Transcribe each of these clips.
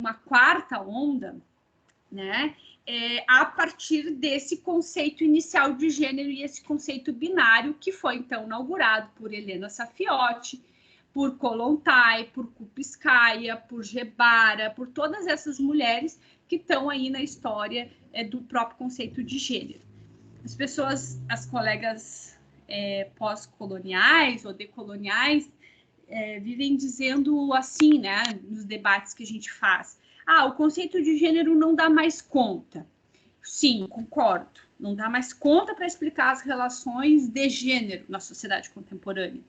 uma quarta onda, né, a partir desse conceito inicial de gênero e esse conceito binário que foi, então, inaugurado por Helena Saffioti, por Kollontai, por Kupskaya, por Gebara, por todas essas mulheres que estão aí na história do próprio conceito de gênero. As pessoas, as colegas pós-coloniais ou decoloniais, vivem dizendo assim, né, nos debates que a gente faz, o conceito de gênero não dá mais conta. Sim, concordo, não dá mais conta para explicar as relações de gênero na sociedade contemporânea.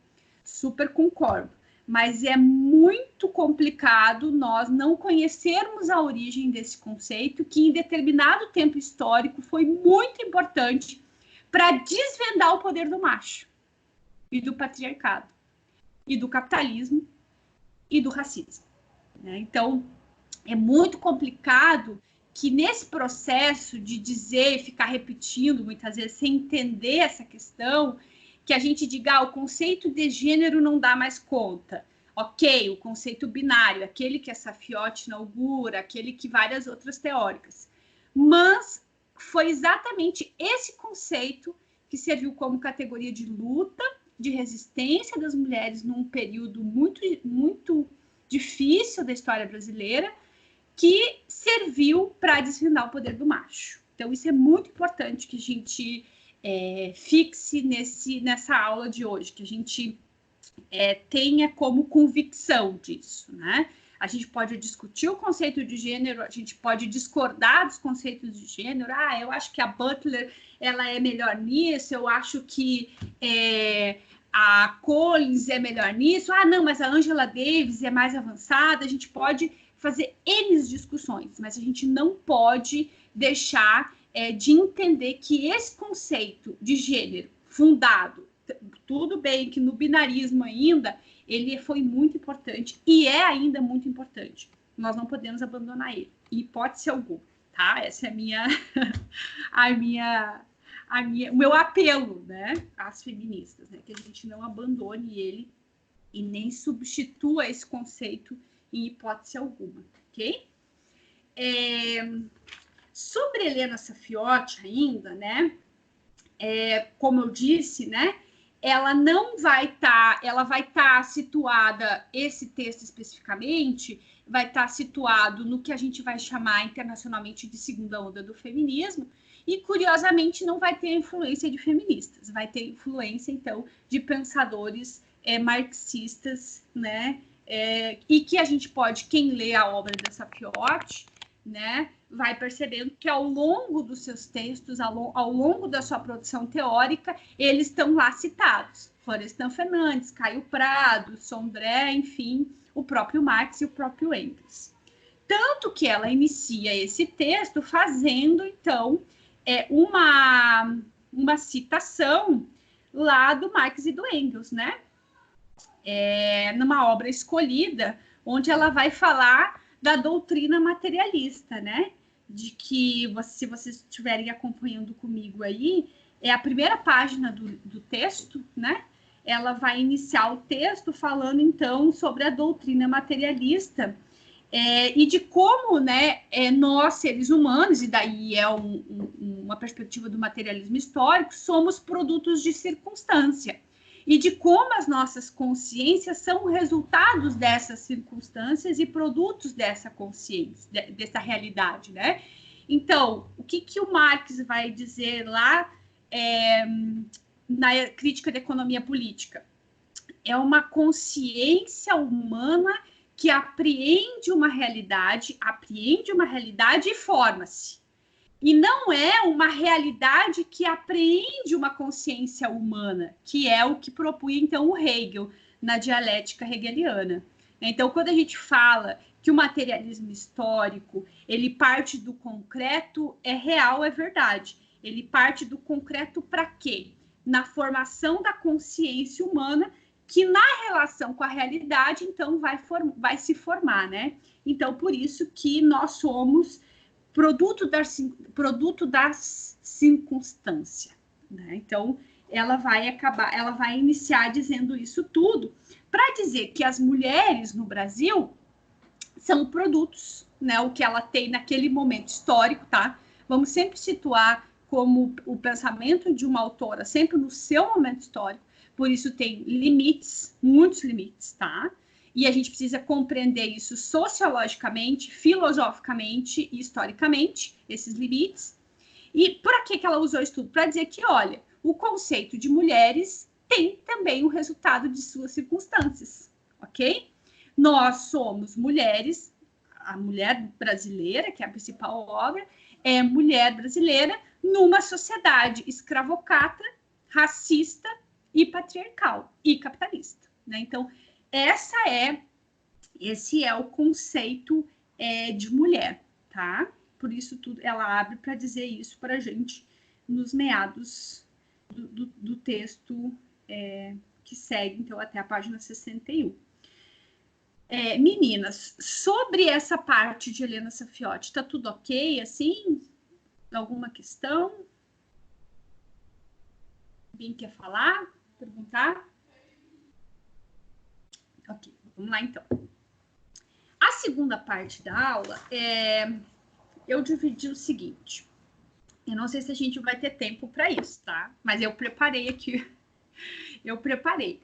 Super concordo, mas é muito complicado nós não conhecermos a origem desse conceito, que em determinado tempo histórico foi muito importante para desvendar o poder do macho e do patriarcado e do capitalismo e do racismo, né? Então, é muito complicado que nesse processo de dizer, ficar repetindo muitas vezes sem entender essa questão, que a gente diga, o conceito de gênero não dá mais conta. Ok, o conceito binário, aquele que a Saffioti inaugura, aquele que várias outras teóricas. Mas foi exatamente esse conceito que serviu como categoria de luta, de resistência das mulheres num período muito, muito difícil da história brasileira, que serviu para desvendar o poder do macho. Então, isso é muito importante que a gente fixe nessa aula de hoje, que a gente tenha como convicção disso, né? A gente pode discutir o conceito de gênero, a gente pode discordar dos conceitos de gênero. Eu acho que a Butler ela é melhor nisso, eu acho que a Collins é melhor nisso. Não, mas a Angela Davis é mais avançada. A gente pode fazer N discussões, mas a gente não pode deixar de entender que esse conceito de gênero fundado, tudo bem que no binarismo ainda, ele foi muito importante e é ainda muito importante. Nós não podemos abandonar ele, em hipótese alguma, tá? Essa é o meu apelo, né, às feministas, né, que a gente não abandone ele e nem substitua esse conceito em hipótese alguma, ok? Sobre Helena Saffioti ainda, né, como eu disse, né, ela não vai estar, ela vai estar situada, esse texto especificamente, vai estar situado no que a gente vai chamar internacionalmente de segunda onda do feminismo, e curiosamente não vai ter influência de feministas, vai ter influência, então, de pensadores marxistas, né, e que a gente pode, quem lê a obra da Saffioti, né, vai percebendo que ao longo dos seus textos, ao longo da sua produção teórica, eles estão lá citados. Florestan Fernandes, Caio Prado, Sondré, enfim, o próprio Marx e o próprio Engels. Tanto que ela inicia esse texto fazendo, então, uma citação lá do Marx e do Engels, né? Numa obra escolhida, onde ela vai falar da doutrina materialista, né? De que, se vocês estiverem acompanhando comigo aí, é a primeira página do texto, né? Ela vai iniciar o texto falando, então, sobre a doutrina materialista e de como, né, nós, seres humanos, e daí é uma perspectiva do materialismo histórico, somos produtos de circunstância. E de como as nossas consciências são resultados dessas circunstâncias e produtos dessa consciência, dessa realidade, né? Então, o que o Marx vai dizer lá na crítica da economia política? É uma consciência humana que apreende uma realidade e forma-se. E não é uma realidade que apreende uma consciência humana, que é o que propunha, então, o Hegel na dialética hegeliana. Então, quando a gente fala que o materialismo histórico, ele parte do concreto, é real, é verdade. Ele parte do concreto para quê? Na formação da consciência humana, que na relação com a realidade, então, vai se formar, né? Então, por isso que nós somos produto da circunstância, né? Então, ela vai iniciar dizendo isso tudo, para dizer que as mulheres no Brasil são produtos, né, o que ela tem naquele momento histórico, tá? Vamos sempre situar como o pensamento de uma autora sempre no seu momento histórico, por isso tem limites, muitos limites, tá? E a gente precisa compreender isso sociologicamente, filosoficamente e historicamente, esses limites. E por que ela usou isso tudo? Para dizer que, olha, o conceito de mulheres tem também o resultado de suas circunstâncias, ok? Nós somos mulheres, a mulher brasileira, que é a principal obra, é mulher brasileira numa sociedade escravocrata, racista e patriarcal e capitalista, né? Então, esse é o conceito de mulher, tá? Por isso tudo ela abre para dizer isso para a gente nos meados do texto que segue, então, até a página 61. Meninas, sobre essa parte de Helena Saffioti, tá tudo ok, assim? Alguma questão? Alguém quer falar? Perguntar? Ok, vamos lá, então. A segunda parte da aula, eu dividi o seguinte. Eu não sei se a gente vai ter tempo para isso, tá? Mas eu preparei aqui. Eu preparei.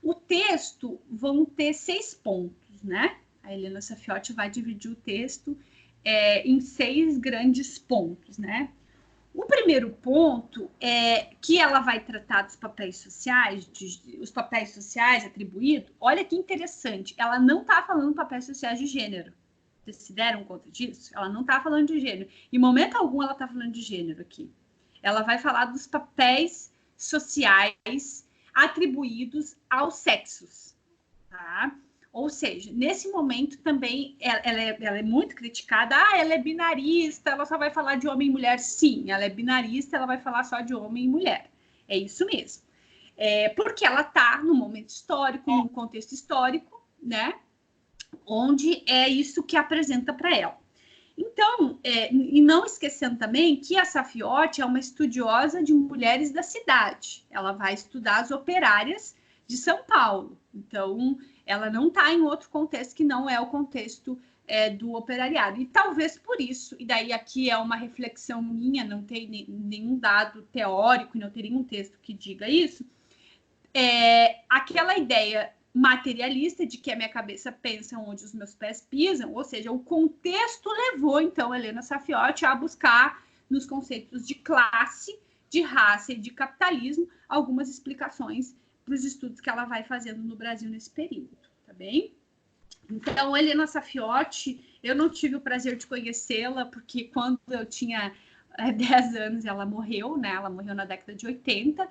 O texto vão ter 6 pontos, né? A Helena Saffioti vai dividir o texto em 6 grandes pontos, né? O primeiro ponto é que ela vai tratar dos papéis sociais, os papéis sociais atribuídos. Olha que interessante, ela não está falando papéis sociais de gênero. Vocês se deram conta disso? Ela não está falando de gênero. Em momento algum ela está falando de gênero aqui. Ela vai falar dos papéis sociais atribuídos aos sexos, tá? Ou seja, nesse momento também ela é muito criticada. Ela é binarista, ela só vai falar de homem e mulher. Sim, ela é binarista, ela vai falar só de homem e mulher. É isso mesmo. Porque ela está no momento histórico, num contexto histórico, né? Onde é isso que apresenta para ela. Então, e não esquecendo também que a Saffioti é uma estudiosa de mulheres da cidade. Ela vai estudar as operárias de São Paulo. Então, ela não está em outro contexto que não é o contexto do operariado. E talvez por isso, e daí aqui é uma reflexão minha, não tem nenhum dado teórico, não tem nenhum texto que diga isso, aquela ideia materialista de que a minha cabeça pensa onde os meus pés pisam, ou seja, o contexto levou, então, Helena Saffioti a buscar nos conceitos de classe, de raça e de capitalismo algumas explicações para os estudos que ela vai fazendo no Brasil nesse período, tá bem? Então, Helena Saffioti, eu não tive o prazer de conhecê-la, porque quando eu tinha 10 anos ela morreu, né? Ela morreu na década de 80,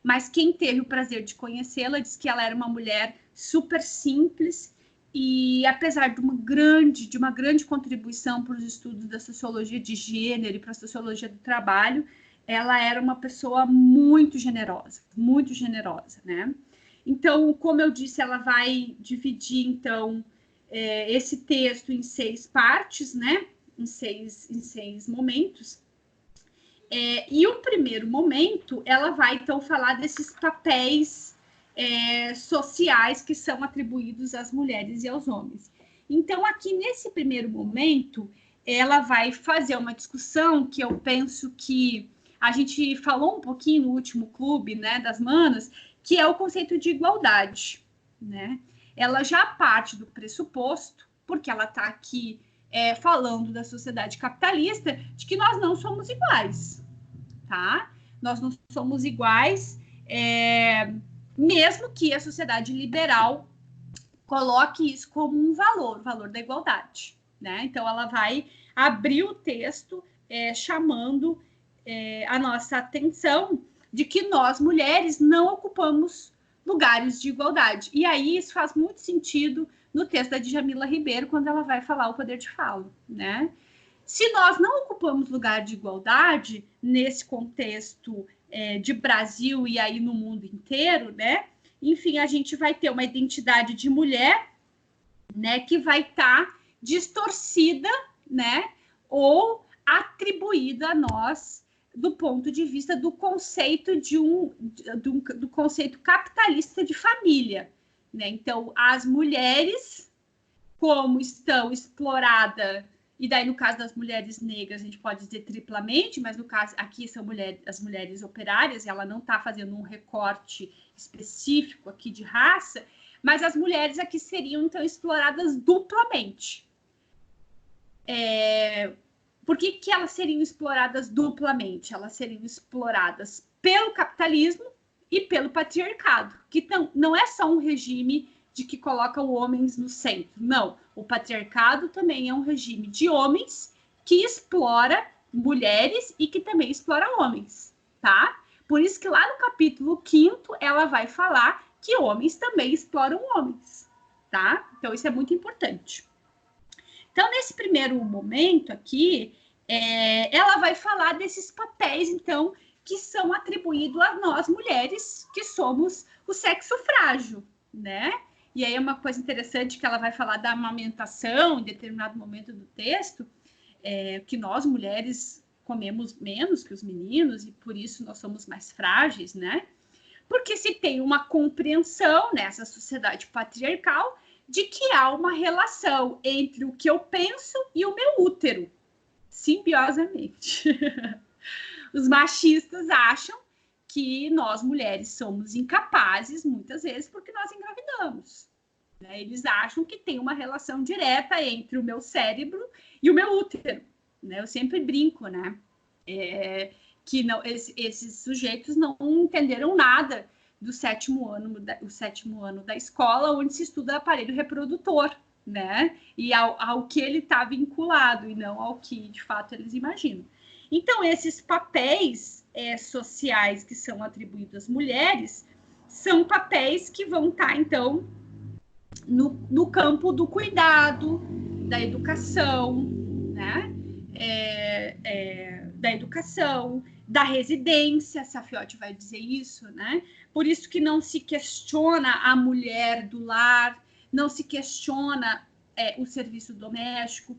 mas quem teve o prazer de conhecê-la disse que ela era uma mulher super simples e, apesar de uma grande contribuição para os estudos da sociologia de gênero e para a sociologia do trabalho, ela era uma pessoa muito generosa, né? Então, como eu disse, ela vai dividir, então, esse texto em 6 partes, né? Em seis momentos. E o primeiro momento, ela vai, então, falar desses papéis sociais que são atribuídos às mulheres e aos homens. Então, aqui, nesse primeiro momento, ela vai fazer uma discussão que eu penso que a gente falou um pouquinho no último clube, né, das manas, que é o conceito de igualdade, né? Ela já parte do pressuposto, porque ela está aqui falando da sociedade capitalista, de que nós não somos iguais, tá? Nós não somos iguais, mesmo que a sociedade liberal coloque isso como um valor, o valor da igualdade, né? Então, ela vai abrir o texto chamando a nossa atenção de que nós, mulheres, não ocupamos lugares de igualdade. E aí, isso faz muito sentido no texto da Djamila Ribeiro, quando ela vai falar o poder de fala, né? Se nós não ocupamos lugar de igualdade nesse contexto de Brasil e aí no mundo inteiro, né? Enfim, a gente vai ter uma identidade de mulher, né, que vai estar distorcida, né, ou atribuída a nós do ponto de vista do conceito do conceito capitalista de família, né? Então, as mulheres como estão exploradas, e daí no caso das mulheres negras a gente pode dizer triplamente, mas no caso aqui são as mulheres operárias, e ela não está fazendo um recorte específico aqui de raça, mas as mulheres aqui seriam então exploradas duplamente. Por que elas seriam exploradas duplamente? Elas seriam exploradas pelo capitalismo e pelo patriarcado, que não é só um regime de que coloca os homens no centro. Não, o patriarcado também é um regime de homens que explora mulheres e que também explora homens, tá? Por isso que lá no capítulo 5º ela vai falar que homens também exploram homens, tá? Então isso é muito importante. Então, nesse primeiro momento aqui, ela vai falar desses papéis, então, que são atribuídos a nós mulheres, que somos o sexo frágil, né? E aí é uma coisa interessante que ela vai falar da amamentação em determinado momento do texto, que nós mulheres comemos menos que os meninos e por isso nós somos mais frágeis, né? Porque se tem uma compreensão nessa sociedade patriarcal de que há uma relação entre o que eu penso e o meu útero, simbiosamente. Os machistas acham que nós mulheres somos incapazes, muitas vezes, porque nós engravidamos. Né? Eles acham que tem uma relação direta entre o meu cérebro e o meu útero. Né? Eu sempre brinco, né? Que não, esses sujeitos não entenderam nada do sétimo ano da escola, onde se estuda aparelho reprodutor, né? E ao que ele está vinculado, e não ao que, de fato, eles imaginam. Então, esses papéis sociais que são atribuídos às mulheres são papéis que vão estar, então, no campo do cuidado, da educação, né? Da educação, da residência, Safiotti vai dizer isso, né? Por isso que não se questiona a mulher do lar, não se questiona o serviço doméstico.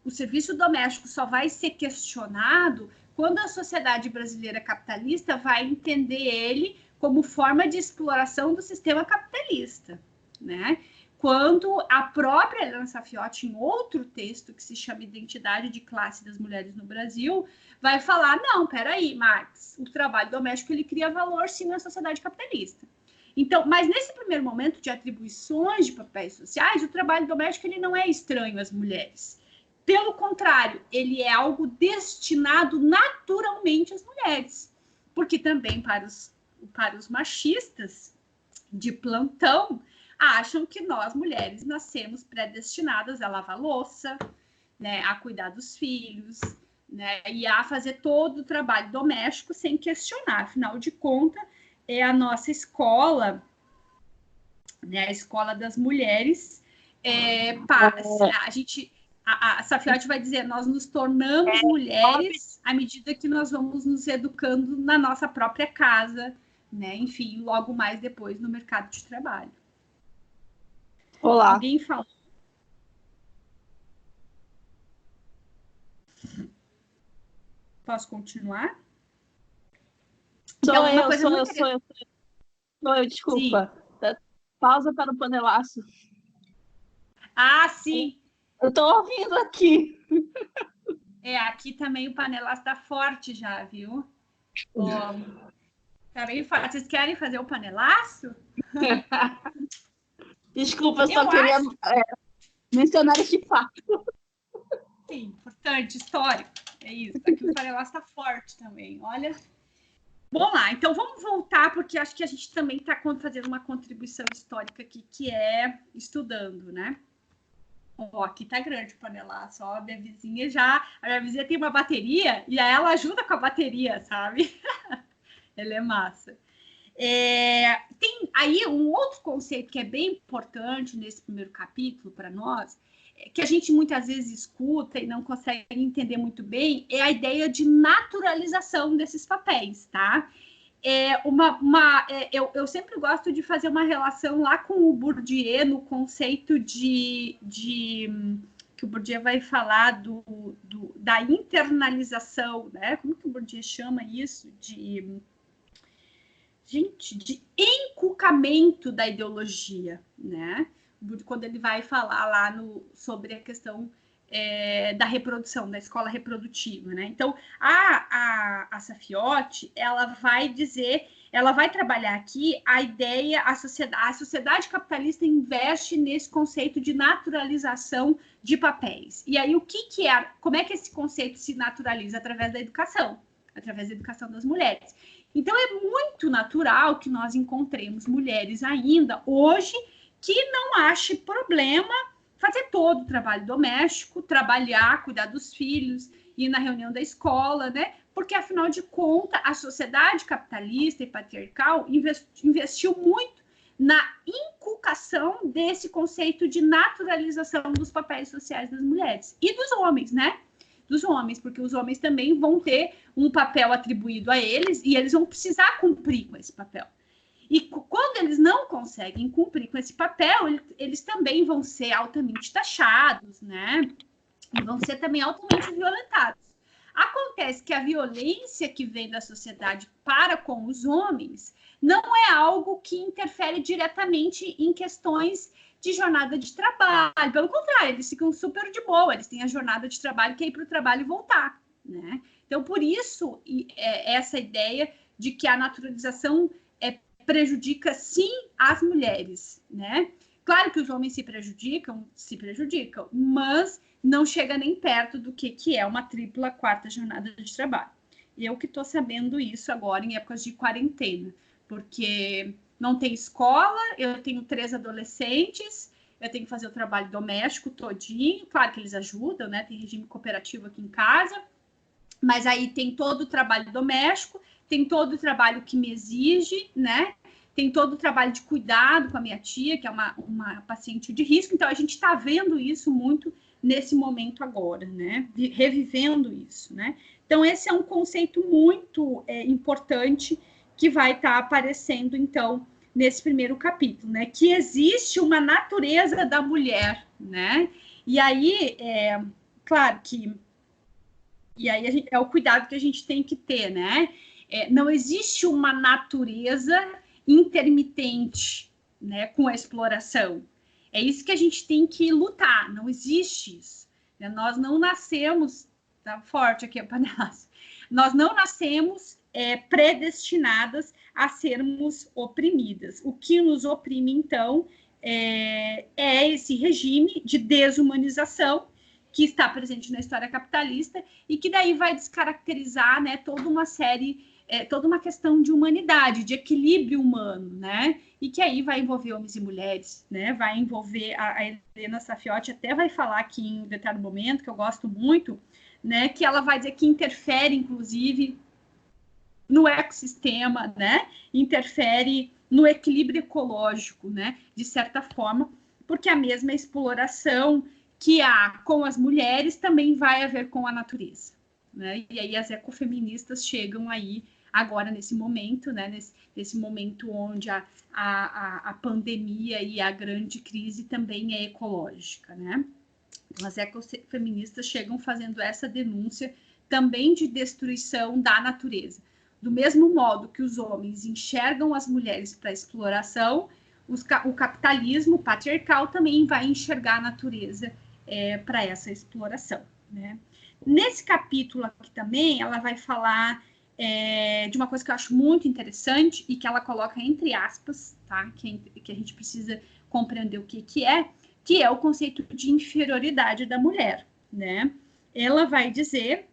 O serviço doméstico só vai ser questionado quando a sociedade brasileira capitalista vai entender ele como forma de exploração do sistema capitalista, né? Quando a própria Helena Safiotti, em outro texto que se chama Identidade de Classe das Mulheres no Brasil, vai falar, não, peraí, Marx, o trabalho doméstico ele cria valor sim na sociedade capitalista. Então, mas nesse primeiro momento de atribuições de papéis sociais, o trabalho doméstico ele não é estranho às mulheres. Pelo contrário, ele é algo destinado naturalmente às mulheres. Porque também para os machistas de plantão, acham que nós, mulheres, nascemos predestinadas a lavar louça, né, a cuidar dos filhos, né, e a fazer todo o trabalho doméstico sem questionar. Afinal de contas, é a nossa escola, né, a escola das mulheres. A Safiotti vai dizer, nós nos tornamos mulheres à medida que nós vamos nos educando na nossa própria casa, né, enfim, logo mais depois no mercado de trabalho. Olá. Alguém fala? Posso continuar? Sou eu, desculpa. Sim. Pausa para o panelaço. Ah, sim. Eu estou ouvindo aqui. Aqui também o panelaço está forte já, viu? Tá bem forte. Vocês querem fazer o panelaço? Desculpa, eu só queria mencionar este fato. Sim, importante, histórico. É isso. Aqui o panelaço está forte também, olha. Vamos lá, então vamos voltar, porque acho que a gente também está fazendo uma contribuição histórica aqui, que é estudando, né? Aqui tá grande o panelaço, ó, a minha vizinha tem uma bateria, e aí ela ajuda com a bateria, sabe? Ela é massa. Tem aí um outro conceito que é bem importante nesse primeiro capítulo para nós, que a gente muitas vezes escuta e não consegue entender muito bem, é a ideia de naturalização desses papéis, tá? Eu sempre gosto de fazer uma relação lá com o Bourdieu no conceito que o Bourdieu vai falar da internalização, né? Como que o Bourdieu chama isso? De encucamento da ideologia, né? quando ele vai falar lá sobre a questão da reprodução, da escola reprodutiva, né? Então, a Saffioti, ela vai trabalhar aqui a ideia, a sociedade capitalista investe nesse conceito de naturalização de papéis. E aí, como é que esse conceito se naturaliza? Através da educação das mulheres. Então, é muito natural que nós encontremos mulheres ainda hoje que não achem problema fazer todo o trabalho doméstico, trabalhar, cuidar dos filhos, ir na reunião da escola, né? Porque, afinal de contas, a sociedade capitalista e patriarcal investiu muito na inculcação desse conceito de naturalização dos papéis sociais das mulheres e dos homens, né? Dos homens, porque os homens também vão ter um papel atribuído a eles e eles vão precisar cumprir com esse papel. E quando eles não conseguem cumprir com esse papel, eles também vão ser altamente taxados, né? E vão ser também altamente violentados. Acontece que a violência que vem da sociedade para com os homens não é algo que interfere diretamente em questões de jornada de trabalho. Pelo contrário, eles ficam super de boa, eles têm a jornada de trabalho que é ir para o trabalho e voltar, né? Então, por isso, essa ideia de que a naturalização prejudica, sim, as mulheres, né? Claro que os homens se prejudicam, mas não chega nem perto do que é uma tripla quarta jornada de trabalho. E eu que estou sabendo isso agora em épocas de quarentena, porque não tem escola, eu tenho 3 adolescentes, eu tenho que fazer o trabalho doméstico todinho, claro que eles ajudam, né? Tem regime cooperativo aqui em casa, mas aí tem todo o trabalho doméstico, tem todo o trabalho que me exige, né? Tem todo o trabalho de cuidado com a minha tia, que é uma paciente de risco. Então, a gente está vendo isso muito nesse momento agora, né? Revivendo isso, né? Então, esse é um conceito muito importante que vai estar aparecendo, então, nesse primeiro capítulo, né? Que existe uma natureza da mulher, né? E aí, claro que... E aí, é o cuidado que a gente tem que ter, né? Não existe uma natureza intermitente, né, com a exploração. É isso que a gente tem que lutar, não existe isso. Né? Nós não nascemos, tá forte aqui a panelaça, nós não nascemos predestinadas a sermos oprimidas. O que nos oprime, então, é esse regime de desumanização que está presente na história capitalista e que daí vai descaracterizar, né, toda uma série... toda uma questão de humanidade, de equilíbrio humano, né? E que aí vai envolver homens e mulheres, né? Vai envolver, a Helena Saffioti até vai falar aqui em um determinado momento, que eu gosto muito, né? Que ela vai dizer que interfere, inclusive, no ecossistema, né? Interfere no equilíbrio ecológico, né? De certa forma, porque a mesma exploração que há com as mulheres também vai haver com a natureza, né? E aí as ecofeministas chegam aí agora nesse momento, né, nesse momento onde a pandemia e a grande crise também é ecológica, né? Então, as ecofeministas chegam fazendo essa denúncia também de destruição da natureza. Do mesmo modo que os homens enxergam as mulheres para exploração, o capitalismo patriarcal também vai enxergar a natureza para essa exploração, né? Nesse capítulo aqui também, ela vai falar de uma coisa que eu acho muito interessante e que ela coloca entre aspas, tá? Que a gente precisa compreender o que é o conceito de inferioridade da mulher, né? Ela vai dizer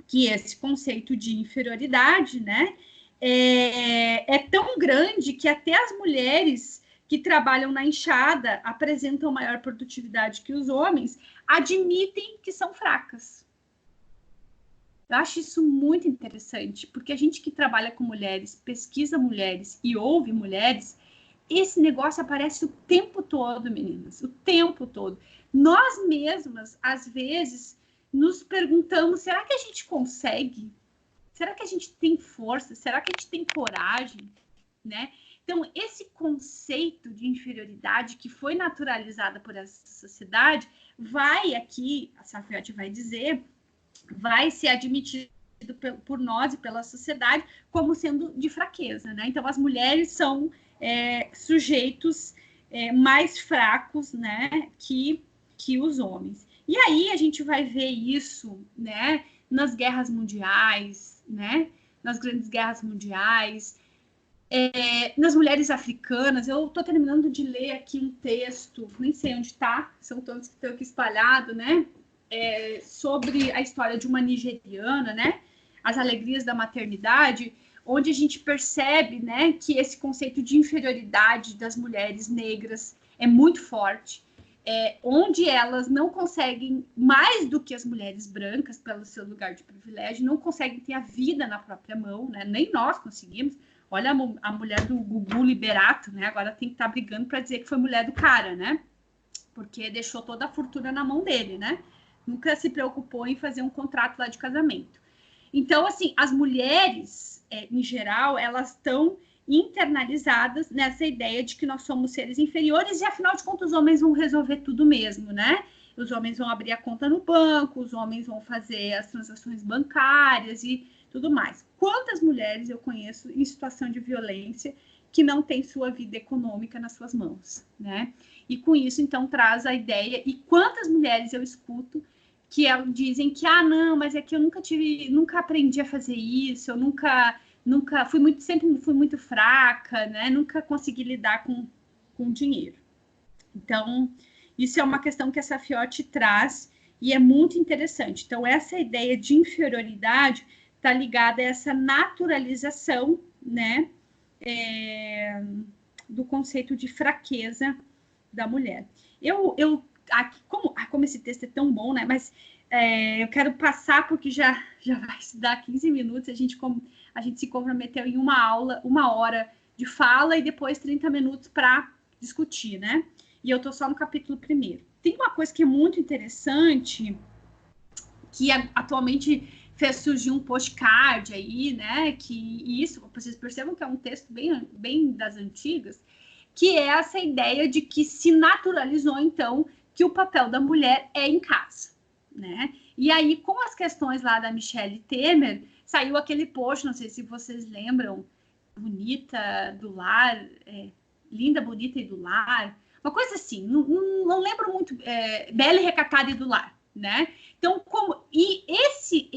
que esse conceito de inferioridade, né, é tão grande que até as mulheres que trabalham na enxada apresentam maior produtividade que os homens, admitem que são fracas. Eu acho isso muito interessante, porque a gente que trabalha com mulheres, pesquisa mulheres e ouve mulheres, esse negócio aparece o tempo todo, meninas, o tempo todo. Nós mesmas, às vezes, nos perguntamos, será que a gente consegue? Será que a gente tem força? Será que a gente tem coragem? Né? Então, esse conceito de inferioridade que foi naturalizado por essa sociedade, vai aqui, a Saffioti vai dizer, vai ser admitido por nós e pela sociedade como sendo de fraqueza, né? Então, as mulheres são sujeitos mais fracos, né, que os homens. E aí a gente vai ver isso, né, nas guerras mundiais, né, nas grandes guerras mundiais, nas mulheres africanas. Eu estou terminando de ler aqui um texto, nem sei onde está, são todos que estão aqui espalhados, né, sobre a história de uma nigeriana, né, as alegrias da maternidade, onde a gente percebe, né, que esse conceito de inferioridade das mulheres negras é muito forte, onde elas não conseguem, mais do que as mulheres brancas, pelo seu lugar de privilégio, não conseguem ter a vida na própria mão, né? Nem nós conseguimos. Olha a mulher do Gugu Liberato, né? Agora tem que estar brigando para dizer que foi mulher do cara, né? Porque deixou toda a fortuna na mão dele, né? Nunca se preocupou em fazer um contrato lá de casamento. Então, assim, as mulheres, em geral, elas estão internalizadas nessa ideia de que nós somos seres inferiores e, afinal de contas, os homens vão resolver tudo mesmo, né? Os homens vão abrir a conta no banco, os homens vão fazer as transações bancárias e tudo mais. Quantas mulheres eu conheço em situação de violência que não tem sua vida econômica nas suas mãos, né? E com isso, então, traz a ideia, e quantas mulheres eu escuto que dizem que, não, mas é que eu nunca aprendi a fazer isso, eu sempre fui muito fraca, né? Nunca consegui lidar com dinheiro. Então, isso é uma questão que essa Safiotti traz e é muito interessante. Então, essa ideia de inferioridade está ligada a essa naturalização, né? Do conceito de fraqueza da mulher. Aqui, como esse texto é tão bom, né? Mas eu quero passar, porque já vai se dar 15 minutos, a gente se comprometeu em uma aula, 1 hora de fala e depois 30 minutos para discutir, né? E eu estou só no capítulo 1º. Tem uma coisa que é muito interessante, que atualmente fez surgir um postcard aí, né? E isso, vocês percebam que é um texto bem das antigas, que é essa ideia de que se naturalizou, então, que o papel da mulher é em casa, né? E aí, com as questões lá da Michelle Temer, saiu aquele post, não sei se vocês lembram, bonita do lar, linda, bonita e do lar, uma coisa assim, não lembro muito, bela e recatada e do lar, né? Então, esse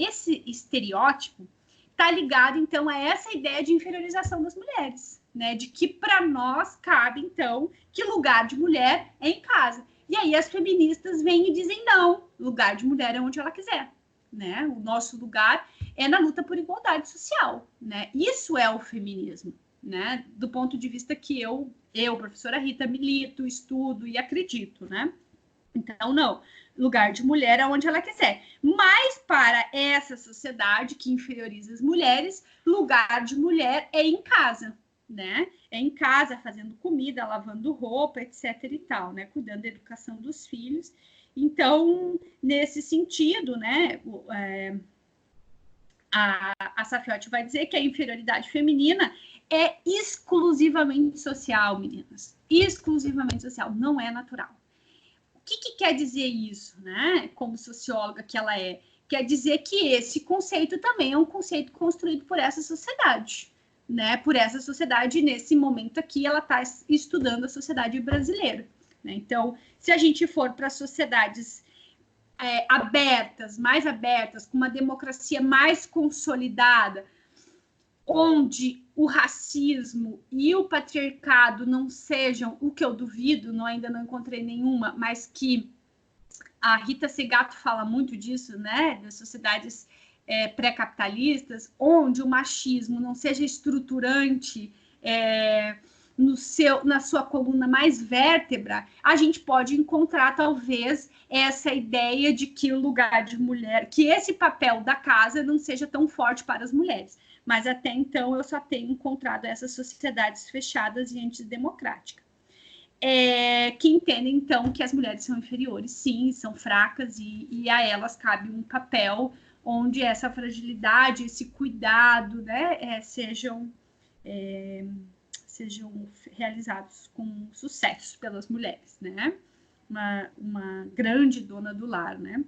estereótipo está ligado, então, a essa ideia de inferiorização das mulheres, né? De que para nós cabe, então, que lugar de mulher é em casa. E aí as feministas vêm e dizem, não, lugar de mulher é onde ela quiser, né? O nosso lugar é na luta por igualdade social, né? Isso é o feminismo, né? Do ponto de vista que eu, professora Rita, milito, estudo e acredito, né? Então, não, lugar de mulher é onde ela quiser. Mas para essa sociedade que inferioriza as mulheres, lugar de mulher é em casa, né? É em casa, fazendo comida, lavando roupa, etc. e tal, né? Cuidando da educação dos filhos. Então, nesse sentido, né? A Safiotti vai dizer que a inferioridade feminina é exclusivamente social, meninas. Exclusivamente social, não é natural. O que quer dizer isso, né? Como socióloga que ela é? Quer dizer que esse conceito também é um conceito construído por essa sociedade, né? Por essa sociedade, nesse momento aqui, ela está estudando a sociedade brasileira, né? Então, se a gente for para sociedades mais abertas, com uma democracia mais consolidada, onde o racismo e o patriarcado não sejam, o que eu duvido, ainda não encontrei nenhuma, mas que a Rita Segato fala muito disso, né? Das sociedades pré-capitalistas, onde o machismo não seja estruturante na sua coluna mais vértebra, a gente pode encontrar, talvez, essa ideia de que o lugar de mulher, que esse papel da casa não seja tão forte para as mulheres. Mas até então eu só tenho encontrado essas sociedades fechadas e antidemocráticas. Que entendem, então, que as mulheres são inferiores, sim, são fracas, e a elas cabe um papel onde essa fragilidade, esse cuidado, né, sejam realizados com sucesso pelas mulheres, né? Uma grande dona do lar, né?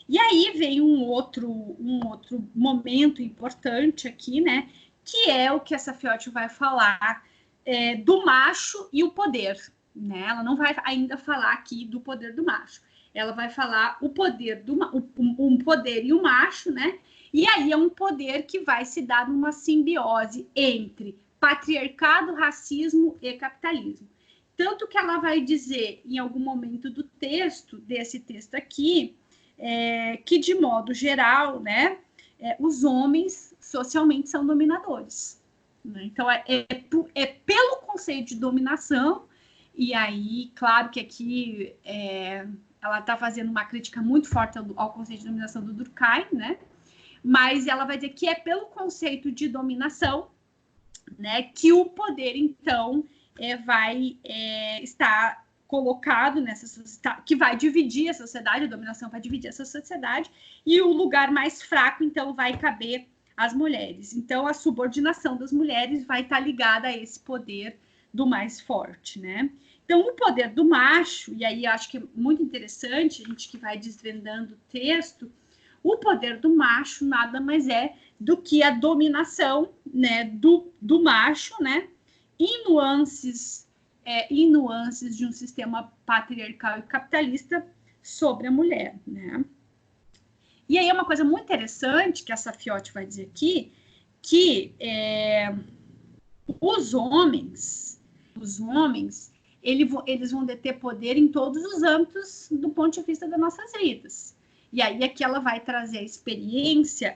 E aí vem um outro momento importante aqui, né? Que é o que essa Safiotti vai falar do macho e o poder, né? Ela não vai ainda falar aqui do poder do macho. Ela vai falar o poder um poder e o macho, né? E aí é um poder que vai se dar numa simbiose entre patriarcado, racismo e capitalismo. Tanto que ela vai dizer em algum momento do texto, desse texto aqui, que de modo geral, né, os homens socialmente são dominadores. Né? Então, é pelo conceito de dominação, e aí, claro que aqui ela está fazendo uma crítica muito forte ao conceito de dominação do Durkheim, né? Mas ela vai dizer que é pelo conceito de dominação, né, que o poder, então, vai estar colocado nessa sociedade, que vai dividir a sociedade, a dominação vai dividir essa sociedade, e o lugar mais fraco, então, vai caber às mulheres. Então, a subordinação das mulheres vai estar ligada a esse poder do mais forte, né? Então, o poder do macho, e aí acho que é muito interessante, a gente que vai desvendando o texto, o poder do macho nada mais é do que a dominação, né, do macho, né, em nuances de um sistema patriarcal e capitalista sobre a mulher, né. E aí é uma coisa muito interessante que a Safiotti vai dizer aqui, que os homens, eles vão deter poder em todos os âmbitos do ponto de vista das nossas vidas. E aí aqui ela vai trazer a experiência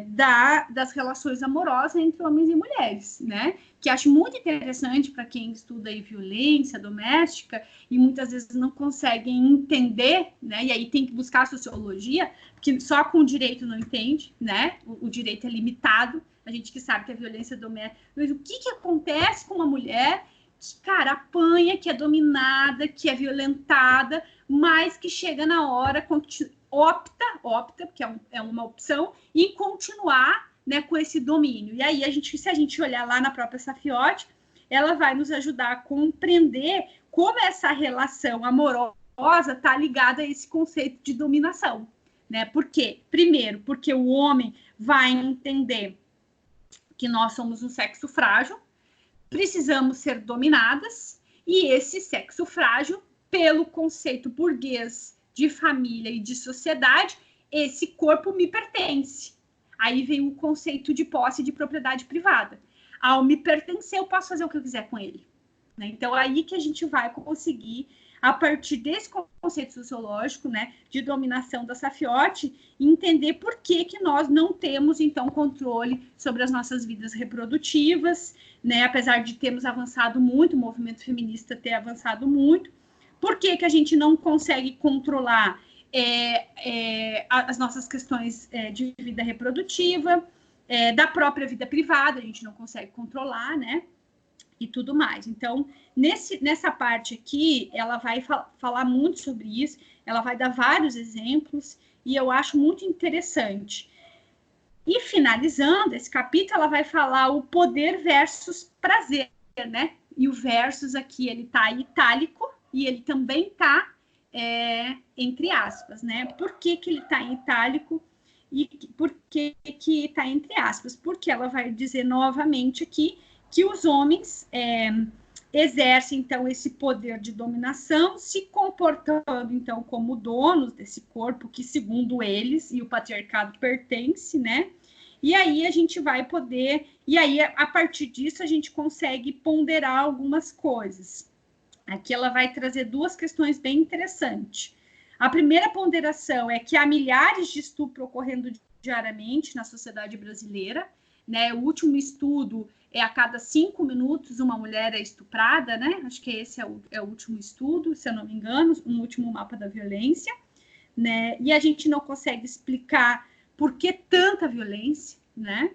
das relações amorosas entre homens e mulheres, né? Que acho muito interessante para quem estuda aí violência doméstica e muitas vezes não conseguem entender, né? E aí tem que buscar a sociologia, porque só com o direito não entende, né? O direito é limitado, a gente que sabe que a violência doméstica... Mas o que acontece com uma mulher que, cara, apanha, que é dominada, que é violentada, mas que chega na hora, opta, porque é uma opção, em continuar, né, com esse domínio. E aí, se a gente olhar lá na própria Safiotti, ela vai nos ajudar a compreender como essa relação amorosa está ligada a esse conceito de dominação. Né? Por quê? Primeiro, porque o homem vai entender que nós somos um sexo frágil, precisamos ser dominadas, e esse sexo frágil, pelo conceito burguês de família e de sociedade, esse corpo me pertence. Aí vem o conceito de posse de propriedade privada. Ao me pertencer, eu posso fazer o que eu quiser com ele. Né? Então, aí que a gente vai conseguir, a partir desse conceito sociológico, né, de dominação da Safiotti, entender por que nós não temos, então, controle sobre as nossas vidas reprodutivas, né, apesar de termos avançado muito, o movimento feminista ter avançado muito, por que a gente não consegue controlar as nossas questões de vida reprodutiva, da própria vida privada, a gente não consegue controlar, né? E tudo mais. Então, nessa parte aqui, ela vai falar muito sobre isso, ela vai dar vários exemplos, e eu acho muito interessante. E finalizando esse capítulo, ela vai falar o poder versus prazer, né? E o versus aqui, ele tá itálico, e ele também tá entre aspas, né? Por que ele tá em itálico e por que tá entre aspas? Porque ela vai dizer novamente aqui que os homens exercem, então, esse poder de dominação, se comportando, então, como donos desse corpo que, segundo eles, e o patriarcado pertence, né? E aí a gente vai poder... E aí, a partir disso, a gente consegue ponderar algumas coisas. Aqui ela vai trazer duas questões bem interessantes. A primeira ponderação é que há milhares de estupros ocorrendo diariamente na sociedade brasileira, né? O último estudo a cada 5 minutos uma mulher é estuprada, né? Acho que esse é o último estudo, se eu não me engano, um último mapa da violência, né? E a gente não consegue explicar por que tanta violência, né?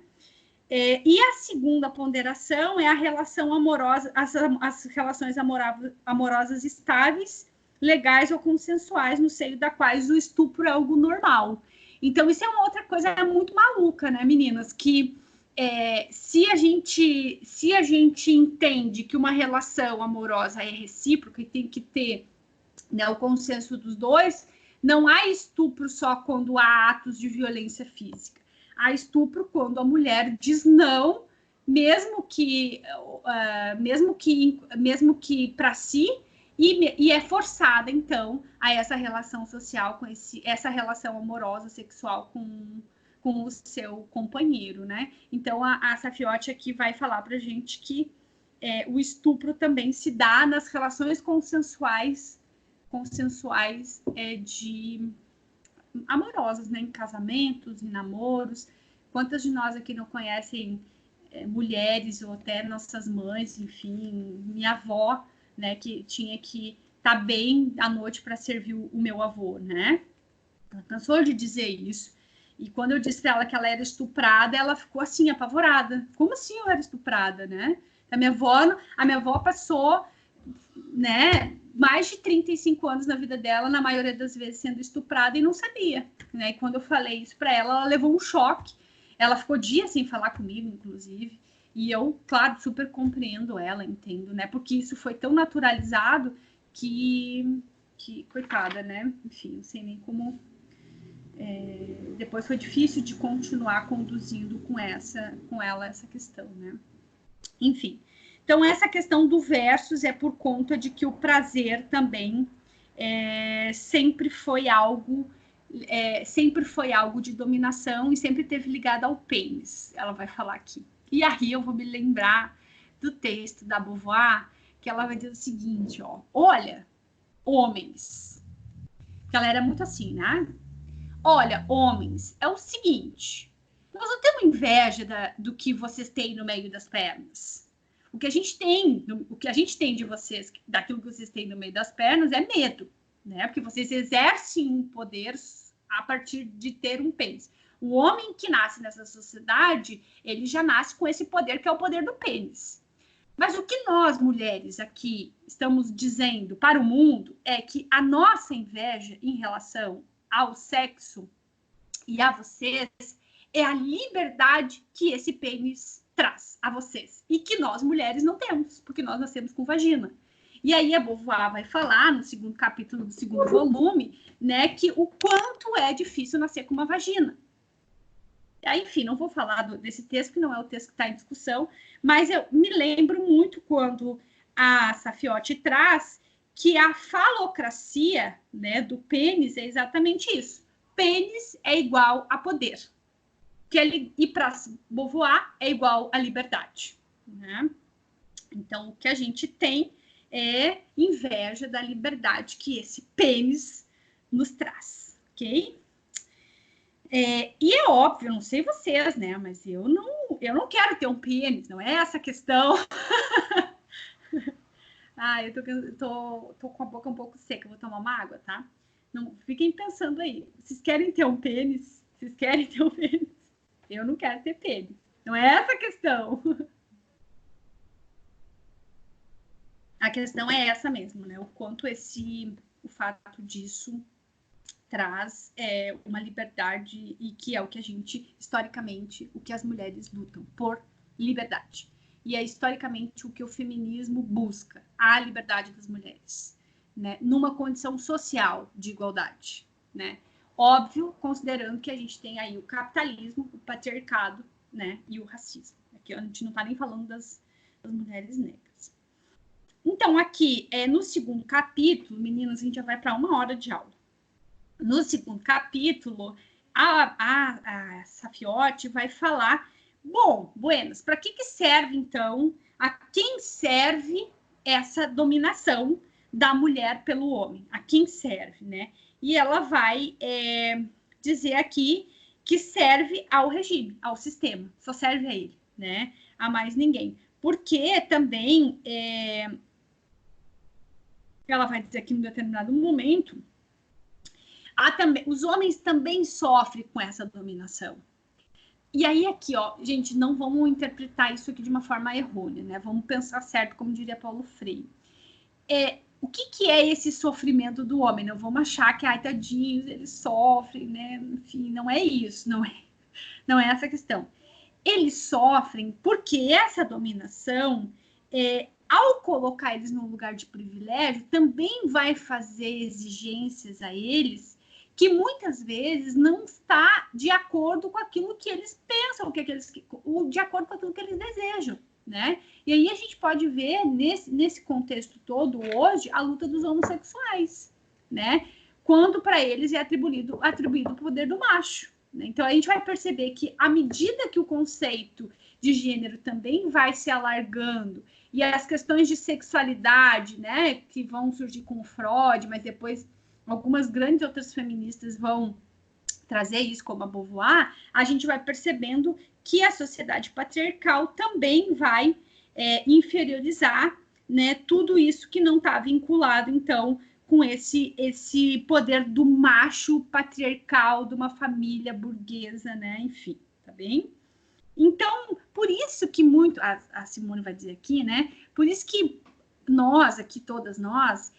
E a segunda ponderação é a relação amorosa, as relações amorosas estáveis, legais ou consensuais, no seio da quais o estupro é algo normal. Então, isso é uma outra coisa muito maluca, né, meninas? Que se a gente entende que uma relação amorosa é recíproca e tem que ter, né, o consenso dos dois, não há estupro só quando há atos de violência física. Há estupro quando a mulher diz não, mesmo que para si, e é forçada, então, a essa relação social, essa relação amorosa, sexual com o seu companheiro, né? Então, a Safiotti aqui vai falar para a gente que o estupro também se dá nas relações consensuais amorosas, né? Em casamentos, em namoros. Quantas de nós aqui não conhecem mulheres, ou até nossas mães, enfim, minha avó, né, que tinha que estar bem à noite para servir o meu avô, né? Ela cansou de dizer isso. E quando eu disse para ela que ela era estuprada, ela ficou assim, apavorada. Como assim eu era estuprada, né? A minha avó passou, né, mais de 35 anos na vida dela, na maioria das vezes sendo estuprada, e não sabia, né? E quando eu falei isso para ela, ela levou um choque. Ela ficou dias sem falar comigo, inclusive. E eu, claro, super compreendo ela, entendo, né? Porque isso foi tão naturalizado que coitada, né? Enfim, não sei nem como... depois foi difícil de continuar conduzindo com ela essa questão, né? Enfim, então essa questão do versus é por conta de que o prazer também sempre foi algo de dominação e sempre teve ligado ao pênis, ela vai falar aqui. E aí eu vou me lembrar do texto da Beauvoir, que ela vai dizer o seguinte, ó, olha, homens, que ela era muito assim, né? Olha, homens, é o seguinte, nós não temos inveja do que vocês têm no meio das pernas. O que a gente tem de vocês, daquilo que vocês têm no meio das pernas, é medo, né? Porque vocês exercem um poder a partir de ter um pênis. O homem que nasce nessa sociedade, ele já nasce com esse poder, que é o poder do pênis. Mas o que nós, mulheres, aqui estamos dizendo para o mundo é que a nossa inveja em relação ao sexo e a vocês é a liberdade que esse pênis traz a vocês. E que nós, mulheres, não temos, porque nós nascemos com vagina. E aí a Beauvoir vai falar, no segundo capítulo do segundo volume, né, que o quanto é difícil nascer com uma vagina. Aí, enfim, não vou falar desse texto, que não é o texto que está em discussão, mas eu me lembro muito quando a Safiotti traz que a falocracia, né, do pênis é exatamente isso. Pênis é igual a poder. E para Beauvoir é igual a liberdade, né? Então, o que a gente tem é inveja da liberdade que esse pênis nos traz, ok? E é óbvio, não sei vocês, né? Mas eu não quero ter um pênis, não é essa a questão. Eu tô com a boca um pouco seca, vou tomar uma água, tá? Não fiquem pensando aí. Vocês querem ter um pênis? Vocês querem ter um pênis? Eu não quero ter pênis. Não é essa a questão. A questão é essa mesmo, né? O quanto o fato disso traz uma liberdade, e que é o que a gente, historicamente, o que as mulheres lutam por liberdade. E é historicamente o que o feminismo busca, a liberdade das mulheres, né? Numa condição social de igualdade, né? Óbvio, considerando que a gente tem aí o capitalismo, o patriarcado, né? E o racismo. Aqui a gente não está nem falando das mulheres negras. Então, aqui, no segundo capítulo, meninas, a gente já vai para 1 hora de aula. No segundo capítulo, a Safiotti vai falar, buenas, para que serve, então, a quem serve essa dominação da mulher pelo homem? A quem serve, né? E ela vai dizer aqui que serve ao regime, ao sistema, só serve a ele, né? A mais ninguém. Porque também, ela vai dizer aqui em um determinado momento, os homens também sofrem com essa dominação. E aí aqui, ó, gente, não vamos interpretar isso aqui de uma forma errônea, né? Vamos pensar certo, como diria Paulo Freire. O que é esse sofrimento do homem? Não vamos achar que, ai, tadinhos, eles sofrem, né? Enfim, não é isso, não é essa a questão. Eles sofrem porque essa dominação, ao colocar eles num lugar de privilégio, também vai fazer exigências a eles que muitas vezes não está de acordo com aquilo que eles pensam, de acordo com aquilo que eles desejam, né? E aí a gente pode ver nesse contexto todo hoje a luta dos homossexuais, né? Quando para eles é atribuído o poder do macho, né? Então a gente vai perceber que à medida que o conceito de gênero também vai se alargando e as questões de sexualidade, né, que vão surgir com o Freud, mas depois algumas grandes outras feministas vão trazer isso, como a Beauvoir, a gente vai percebendo que a sociedade patriarcal também vai inferiorizar, né, tudo isso que não está vinculado, então, com esse poder do macho patriarcal, de uma família burguesa, né, enfim, tá bem? Então, por isso que muito, a Simone vai dizer aqui, né, por isso que nós, aqui todas nós,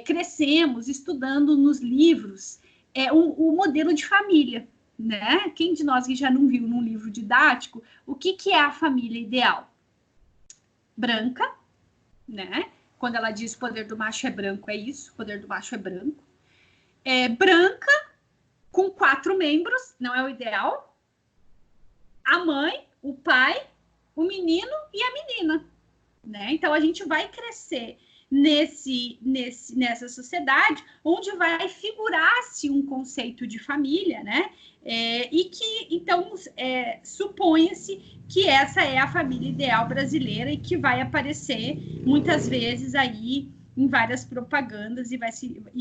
crescemos estudando nos livros o modelo de família, né? Quem de nós que já não viu num livro didático o que é a família ideal? Branca, né? Quando ela diz o poder do macho é branco, é isso, o poder do macho é branco. Branca, com 4 membros, não é o ideal? A mãe, o pai, o menino e a menina, né? Então a gente vai crescer nessa sociedade onde vai figurar-se um conceito de família, né? E que, então, supõe-se que essa é a família ideal brasileira e que vai aparecer muitas vezes aí em várias propagandas e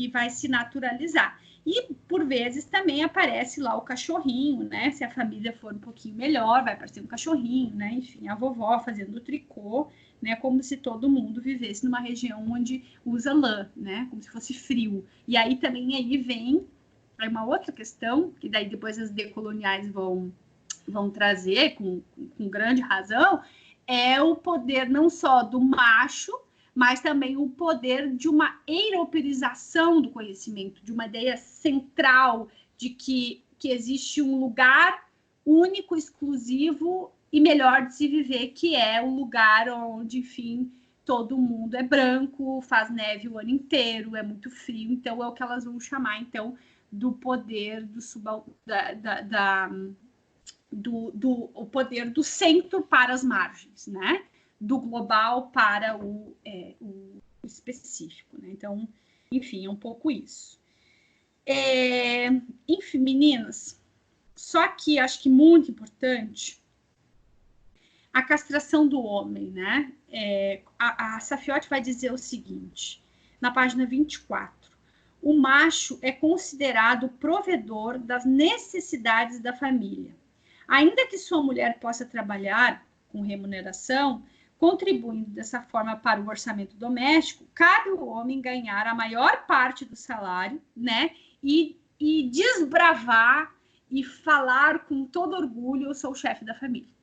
vai se naturalizar. E, por vezes, também aparece lá o cachorrinho, né? Se a família for um pouquinho melhor, vai aparecer um cachorrinho, né? Enfim, a vovó fazendo tricô, né? Como se todo mundo vivesse numa região onde usa lã, né? Como se fosse frio. E aí também vem uma outra questão, que daí depois as decoloniais vão trazer com grande razão, é o poder não só do macho, mas também o poder de uma europeização do conhecimento, de uma ideia central de que existe um lugar único, exclusivo e melhor de se viver, que é o lugar onde, enfim, todo mundo é branco, faz neve o ano inteiro, é muito frio, então é o que elas vão chamar, então, do poder o poder do centro para as margens, né? Do global para o específico, né? Então, enfim, é um pouco isso. Enfim, meninas, só que acho que muito importante a castração do homem, né? A Safiotti vai dizer o seguinte, na página 24, o macho é considerado provedor das necessidades da família. Ainda que sua mulher possa trabalhar com remuneração, contribuindo dessa forma para o orçamento doméstico, cabe ao homem ganhar a maior parte do salário, né? E desbravar e falar com todo orgulho, eu sou o chefe da família,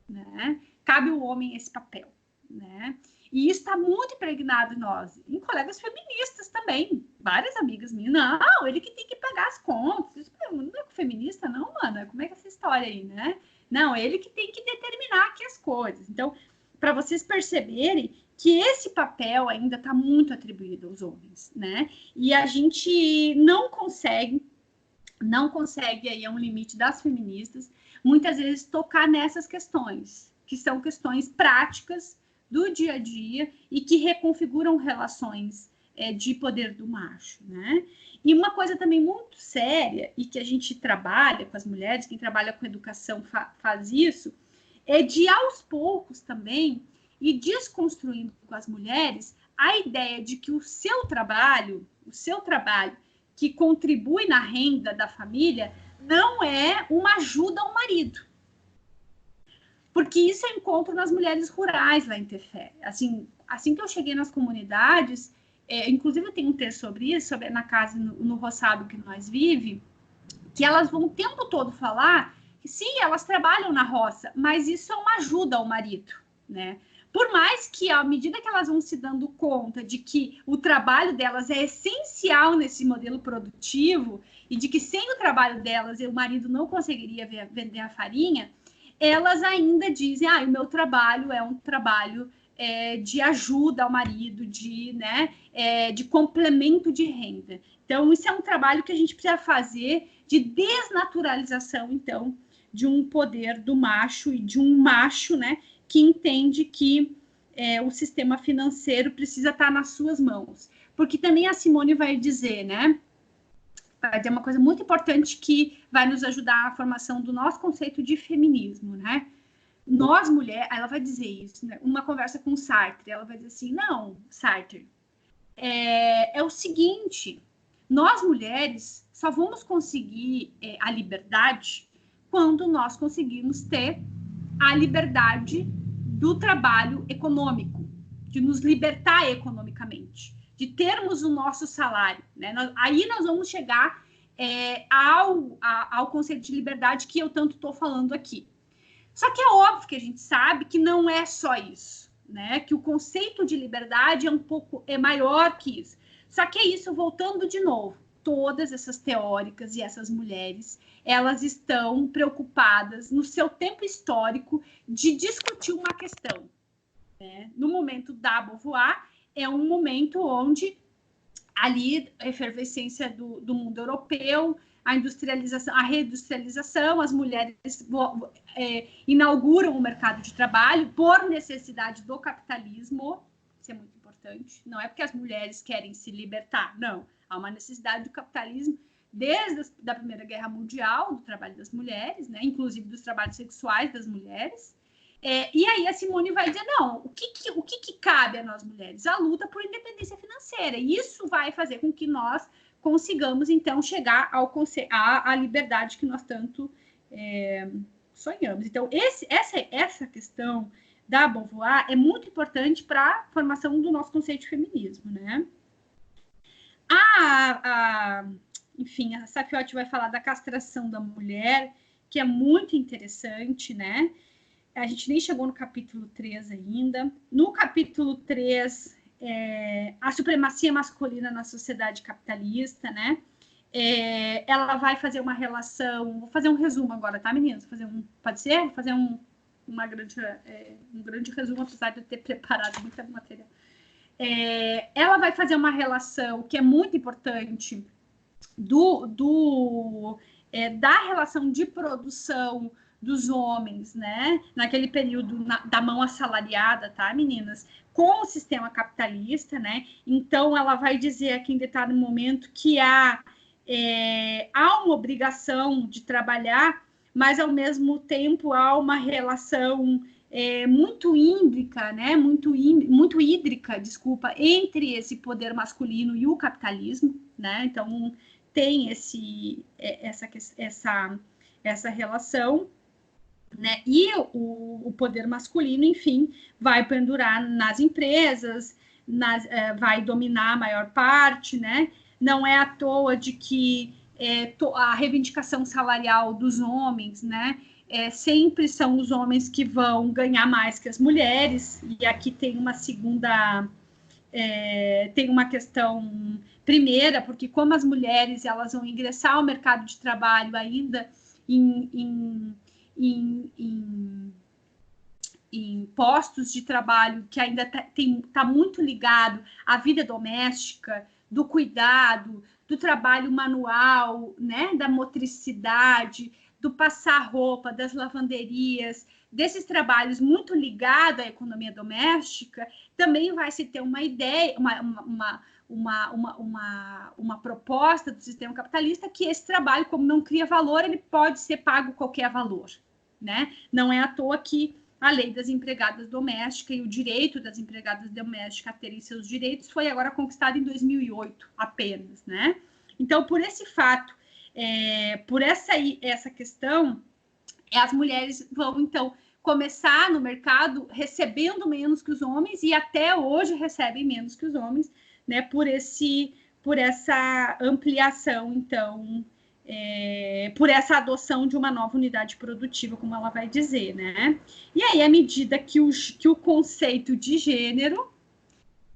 né? Cabe ao homem esse papel, né? E isso está muito impregnado em nós, em colegas feministas também. Várias amigas minhas, não, ele que tem que pagar as contas. Não é feminista, não, mana? Como é que é essa história aí, né? Não, ele que tem que determinar aqui as coisas. Então, para vocês perceberem que esse papel ainda está muito atribuído aos homens, né? E a gente não consegue, aí é um limite das feministas, muitas vezes tocar nessas questões, que são questões práticas do dia a dia e que reconfiguram relações de poder do macho, né? E uma coisa também muito séria e que a gente trabalha com as mulheres, quem trabalha com educação faz isso, é de aos poucos também ir desconstruindo com as mulheres a ideia de que o seu trabalho que contribui na renda da família não é uma ajuda ao marido. Porque isso eu encontro nas mulheres rurais lá em Tefé. Assim que eu cheguei nas comunidades, inclusive eu tenho um texto sobre isso, na casa, no roçado que nós vivemos, que elas vão o tempo todo falar que sim, elas trabalham na roça, mas isso é uma ajuda ao marido, né? Por mais que, à medida que elas vão se dando conta de que o trabalho delas é essencial nesse modelo produtivo e de que sem o trabalho delas o marido não conseguiria vender a farinha, elas ainda dizem, o meu trabalho é um trabalho de ajuda ao marido, de complemento de renda. Então, isso é um trabalho que a gente precisa fazer de desnaturalização, então, de um poder do macho e de um macho, né, que entende que o sistema financeiro precisa estar nas suas mãos. Porque também a Simone vai dizer, né, vai dizer uma coisa muito importante que vai nos ajudar na formação do nosso conceito de feminismo, né? Nós, mulheres, ela vai dizer isso, né? Uma conversa com Sartre, ela vai dizer assim, não, Sartre, é o seguinte, nós, mulheres, só vamos conseguir a liberdade quando nós conseguirmos ter a liberdade do trabalho econômico, de nos libertar economicamente, de termos o nosso salário, né? Aí nós vamos chegar ao conceito de liberdade que eu tanto estou falando aqui. Só que é óbvio que a gente sabe que não é só isso, né? Que o conceito de liberdade é maior que isso. Só que é isso, voltando de novo, todas essas teóricas e essas mulheres, elas estão preocupadas no seu tempo histórico de discutir uma questão, né? No momento da Beauvoir, é um momento onde ali a efervescência do mundo europeu, a industrialização, a reindustrialização, as mulheres inauguram o mercado de trabalho por necessidade do capitalismo. Isso é muito importante. Não é porque as mulheres querem se libertar, não. Há uma necessidade do capitalismo desde a Primeira Guerra Mundial, do trabalho das mulheres, né? Inclusive dos trabalhos sexuais das mulheres. E aí a Simone vai dizer, não, o que cabe a nós mulheres? A luta por independência financeira. E isso vai fazer com que nós consigamos, então, chegar à liberdade que nós tanto sonhamos. Então, essa questão da Beauvoir é muito importante para a formação do nosso conceito de feminismo, né? Enfim, a Safiotti vai falar da castração da mulher, que é muito interessante, né? A gente nem chegou no capítulo 3 ainda. No capítulo 3, a supremacia masculina na sociedade capitalista, né? Ela vai fazer uma relação... Vou fazer um resumo agora, tá, meninas? Pode ser? Vou fazer um grande resumo, apesar de eu ter preparado muita matéria. Ela vai fazer uma relação que é muito importante da relação de produção dos homens, né, naquele período da mão assalariada, tá, meninas, com o sistema capitalista, né, então ela vai dizer aqui em determinado momento que há uma obrigação de trabalhar, mas ao mesmo tempo há uma relação muito hídrica, né, muito hídrica, desculpa, entre esse poder masculino e o capitalismo, né, então tem essa relação, né? E o poder masculino, enfim, vai pendurar nas empresas, vai dominar a maior parte, né? Não é à toa de que a reivindicação salarial dos homens, né? Sempre são os homens que vão ganhar mais que as mulheres, e aqui tem uma segunda... tem uma questão primeira, porque como as mulheres elas vão ingressar ao mercado de trabalho ainda em postos de trabalho que ainda está muito ligado à vida doméstica, do cuidado, do trabalho manual, né, da motricidade, do passar roupa, das lavanderias, desses trabalhos muito ligados à economia doméstica, também vai se ter uma ideia, uma proposta do sistema capitalista que esse trabalho, como não cria valor, ele pode ser pago qualquer valor, né? Não é à toa que a lei das empregadas domésticas e o direito das empregadas domésticas a terem seus direitos foi agora conquistado em 2008 apenas, né? Então, por esse fato, por essa questão, as mulheres vão, então, começar no mercado recebendo menos que os homens e até hoje recebem menos que os homens, né? Por essa ampliação, então, por essa adoção de uma nova unidade produtiva, como ela vai dizer, né? E aí, à medida que o conceito de gênero,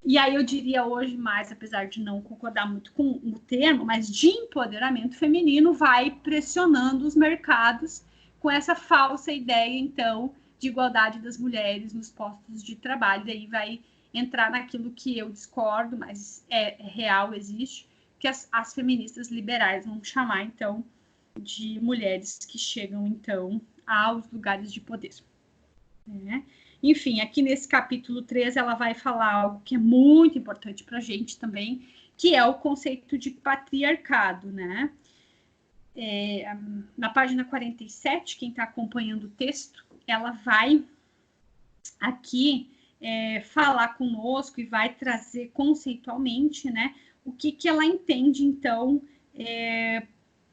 e aí eu diria hoje mais, apesar de não concordar muito com o termo, mas de empoderamento feminino, vai pressionando os mercados com essa falsa ideia, então, de igualdade das mulheres nos postos de trabalho. Daí vai entrar naquilo que eu discordo, mas é real, existe, que as feministas liberais vão chamar, então, de mulheres que chegam, então, aos lugares de poder. Né? Enfim, aqui nesse capítulo 3, ela vai falar algo que é muito importante para a gente também, que é o conceito de patriarcado, né? Na página 47, quem está acompanhando o texto, ela vai aqui falar conosco e vai trazer conceitualmente, né, o que ela entende, então,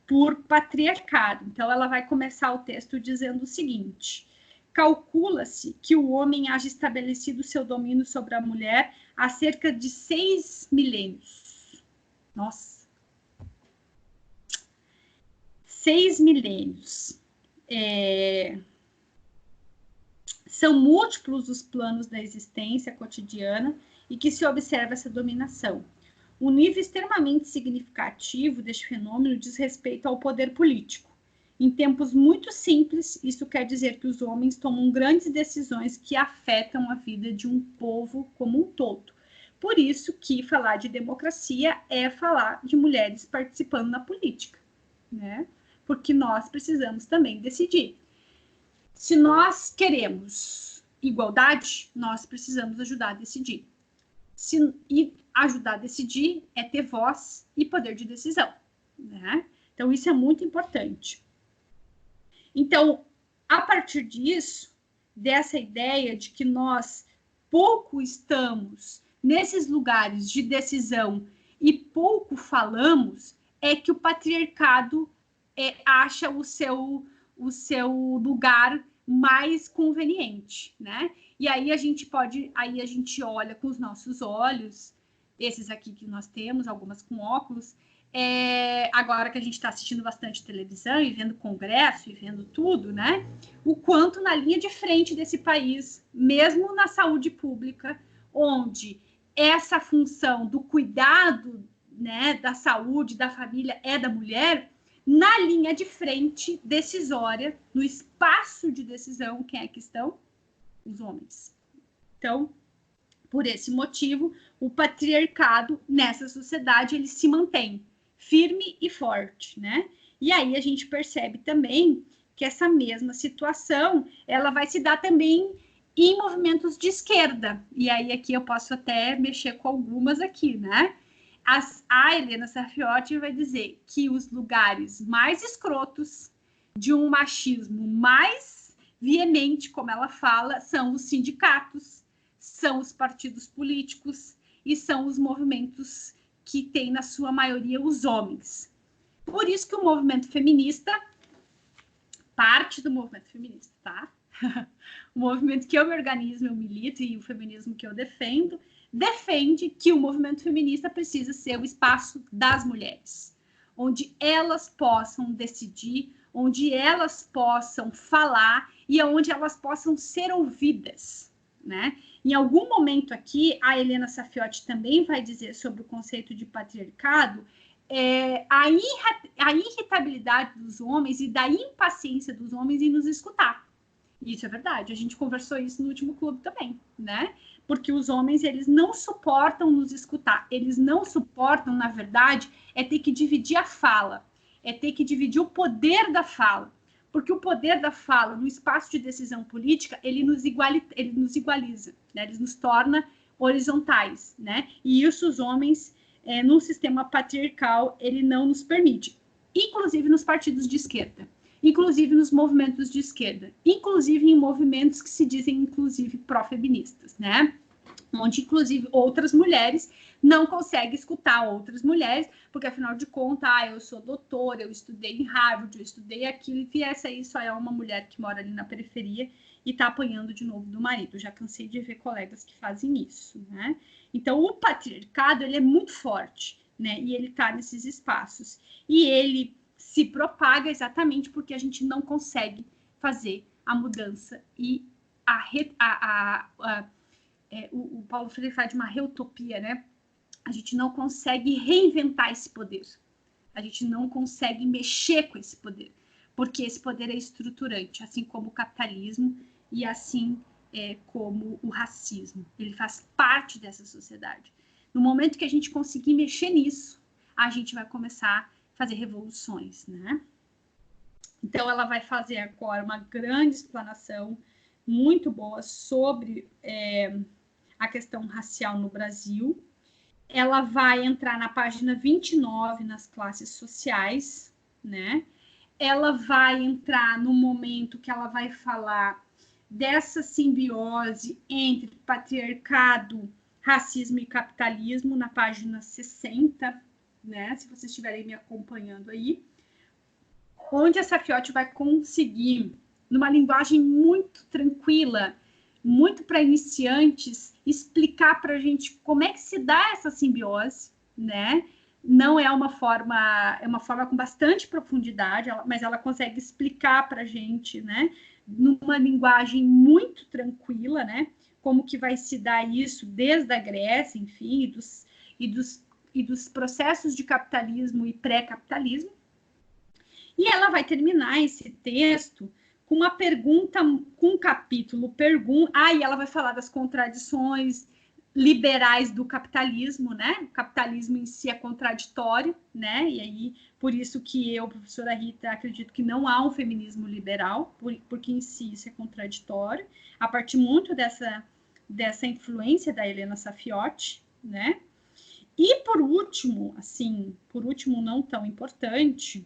por patriarcado. Então, ela vai começar o texto dizendo o seguinte: calcula-se que o homem haja estabelecido seu domínio sobre a mulher há cerca de 6 milênios. Nossa! 6 milênios. São múltiplos os planos da existência cotidiana e que se observa essa dominação. Um nível extremamente significativo deste fenômeno diz respeito ao poder político. Em tempos muito simples, isso quer dizer que os homens tomam grandes decisões que afetam a vida de um povo como um todo. Por isso que falar de democracia é falar de mulheres participando na política, né? Porque nós precisamos também decidir. Se nós queremos igualdade, nós precisamos ajudar a decidir. E ajudar a decidir é ter voz e poder de decisão, né? Então, isso é muito importante. Então, a partir disso, dessa ideia de que nós pouco estamos nesses lugares de decisão e pouco falamos, é que o patriarcado acha o seu lugar mais conveniente, né? E aí a gente olha com os nossos olhos, esses aqui que nós temos, algumas com óculos, agora que a gente está assistindo bastante televisão e vendo congresso e vendo tudo, né? O quanto na linha de frente desse país, mesmo na saúde pública, onde essa função do cuidado, né, da saúde, da família é da mulher, na linha de frente decisória, no espaço de decisão, quem é que estão? Os homens. Então, por esse motivo, o patriarcado nessa sociedade, ele se mantém firme e forte, né? E aí a gente percebe também que essa mesma situação, ela vai se dar também em movimentos de esquerda. E aí aqui eu posso até mexer com algumas aqui, né? A Helena Sarfiotti vai dizer que os lugares mais escrotos de um machismo mais veemente, como ela fala, são os sindicatos, são os partidos políticos e são os movimentos que têm, na sua maioria, os homens. Por isso que o movimento feminista, parte do movimento feminista, tá? O movimento que eu me organizo, eu milito, e o feminismo que eu defende que o movimento feminista precisa ser o espaço das mulheres, onde elas possam decidir, onde elas possam falar e onde elas possam ser ouvidas, né? Em algum momento aqui, a Helena Sarfiotti também vai dizer sobre o conceito de patriarcado, a irritabilidade dos homens e da impaciência dos homens em nos escutar. Isso é verdade, a gente conversou isso no último clube também, né? Porque os homens, eles não suportam nos escutar, eles não suportam, na verdade, ter que dividir a fala, ter que dividir o poder da fala, porque o poder da fala no espaço de decisão política, ele nos igualiza, né? Ele nos torna horizontais, né? E isso os homens, num sistema patriarcal, ele não nos permite, inclusive nos partidos de esquerda, inclusive nos movimentos de esquerda, inclusive em movimentos que se dizem, inclusive, pró-feministas, né? Onde, inclusive, outras mulheres não conseguem escutar outras mulheres, porque, afinal de contas, eu sou doutora, eu estudei em Harvard, eu estudei aquilo, e essa aí só é uma mulher que mora ali na periferia e está apanhando de novo do marido. Eu já cansei de ver colegas que fazem isso, né? Então, o patriarcado, ele é muito forte, né? E ele está nesses espaços. E ele se propaga exatamente porque a gente não consegue fazer a mudança e o Paulo Freire fala de uma reutopia, né? A gente não consegue reinventar esse poder. A gente não consegue mexer com esse poder, porque esse poder é estruturante, assim como o capitalismo e assim como o racismo. Ele faz parte dessa sociedade. No momento que a gente conseguir mexer nisso, a gente vai começar a fazer revoluções, né? Então, ela vai fazer agora uma grande explanação muito boa sobre a questão racial no Brasil. Ela vai entrar na página 29, nas classes sociais, né? Ela vai entrar no momento que ela vai falar dessa simbiose entre patriarcado, racismo e capitalismo, na página 60, né? Se vocês estiverem me acompanhando aí, onde essa Fiote vai conseguir, numa linguagem muito tranquila, muito para iniciantes, explicar para a gente como é que se dá essa simbiose, né? Não é uma forma com bastante profundidade, mas ela consegue explicar para a gente, né? Numa linguagem muito tranquila, né? Como que vai se dar isso desde a Grécia, enfim, e dos processos de capitalismo e pré-capitalismo. E ela vai terminar esse texto com uma pergunta, com um capítulo pergunta. E ela vai falar das contradições liberais do capitalismo, né? O capitalismo em si é contraditório, né? E aí, por isso que eu, professora Rita, acredito que não há um feminismo liberal, porque em si isso é contraditório, a partir muito dessa influência da Helena Safiotti, né? E por último, não tão importante,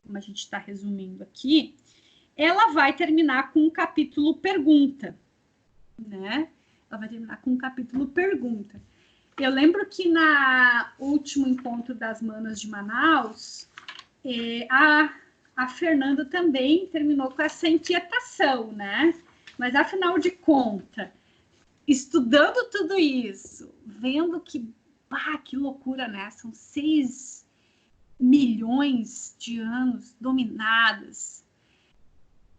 como a gente está resumindo aqui, ela vai terminar com um capítulo pergunta, né? Ela vai terminar com um capítulo pergunta. Eu lembro que na último encontro das Manas de Manaus, a Fernanda também terminou com essa inquietação, né? Mas, afinal de contas, estudando tudo isso, vendo que loucura, né? São 6 milhões de anos dominadas.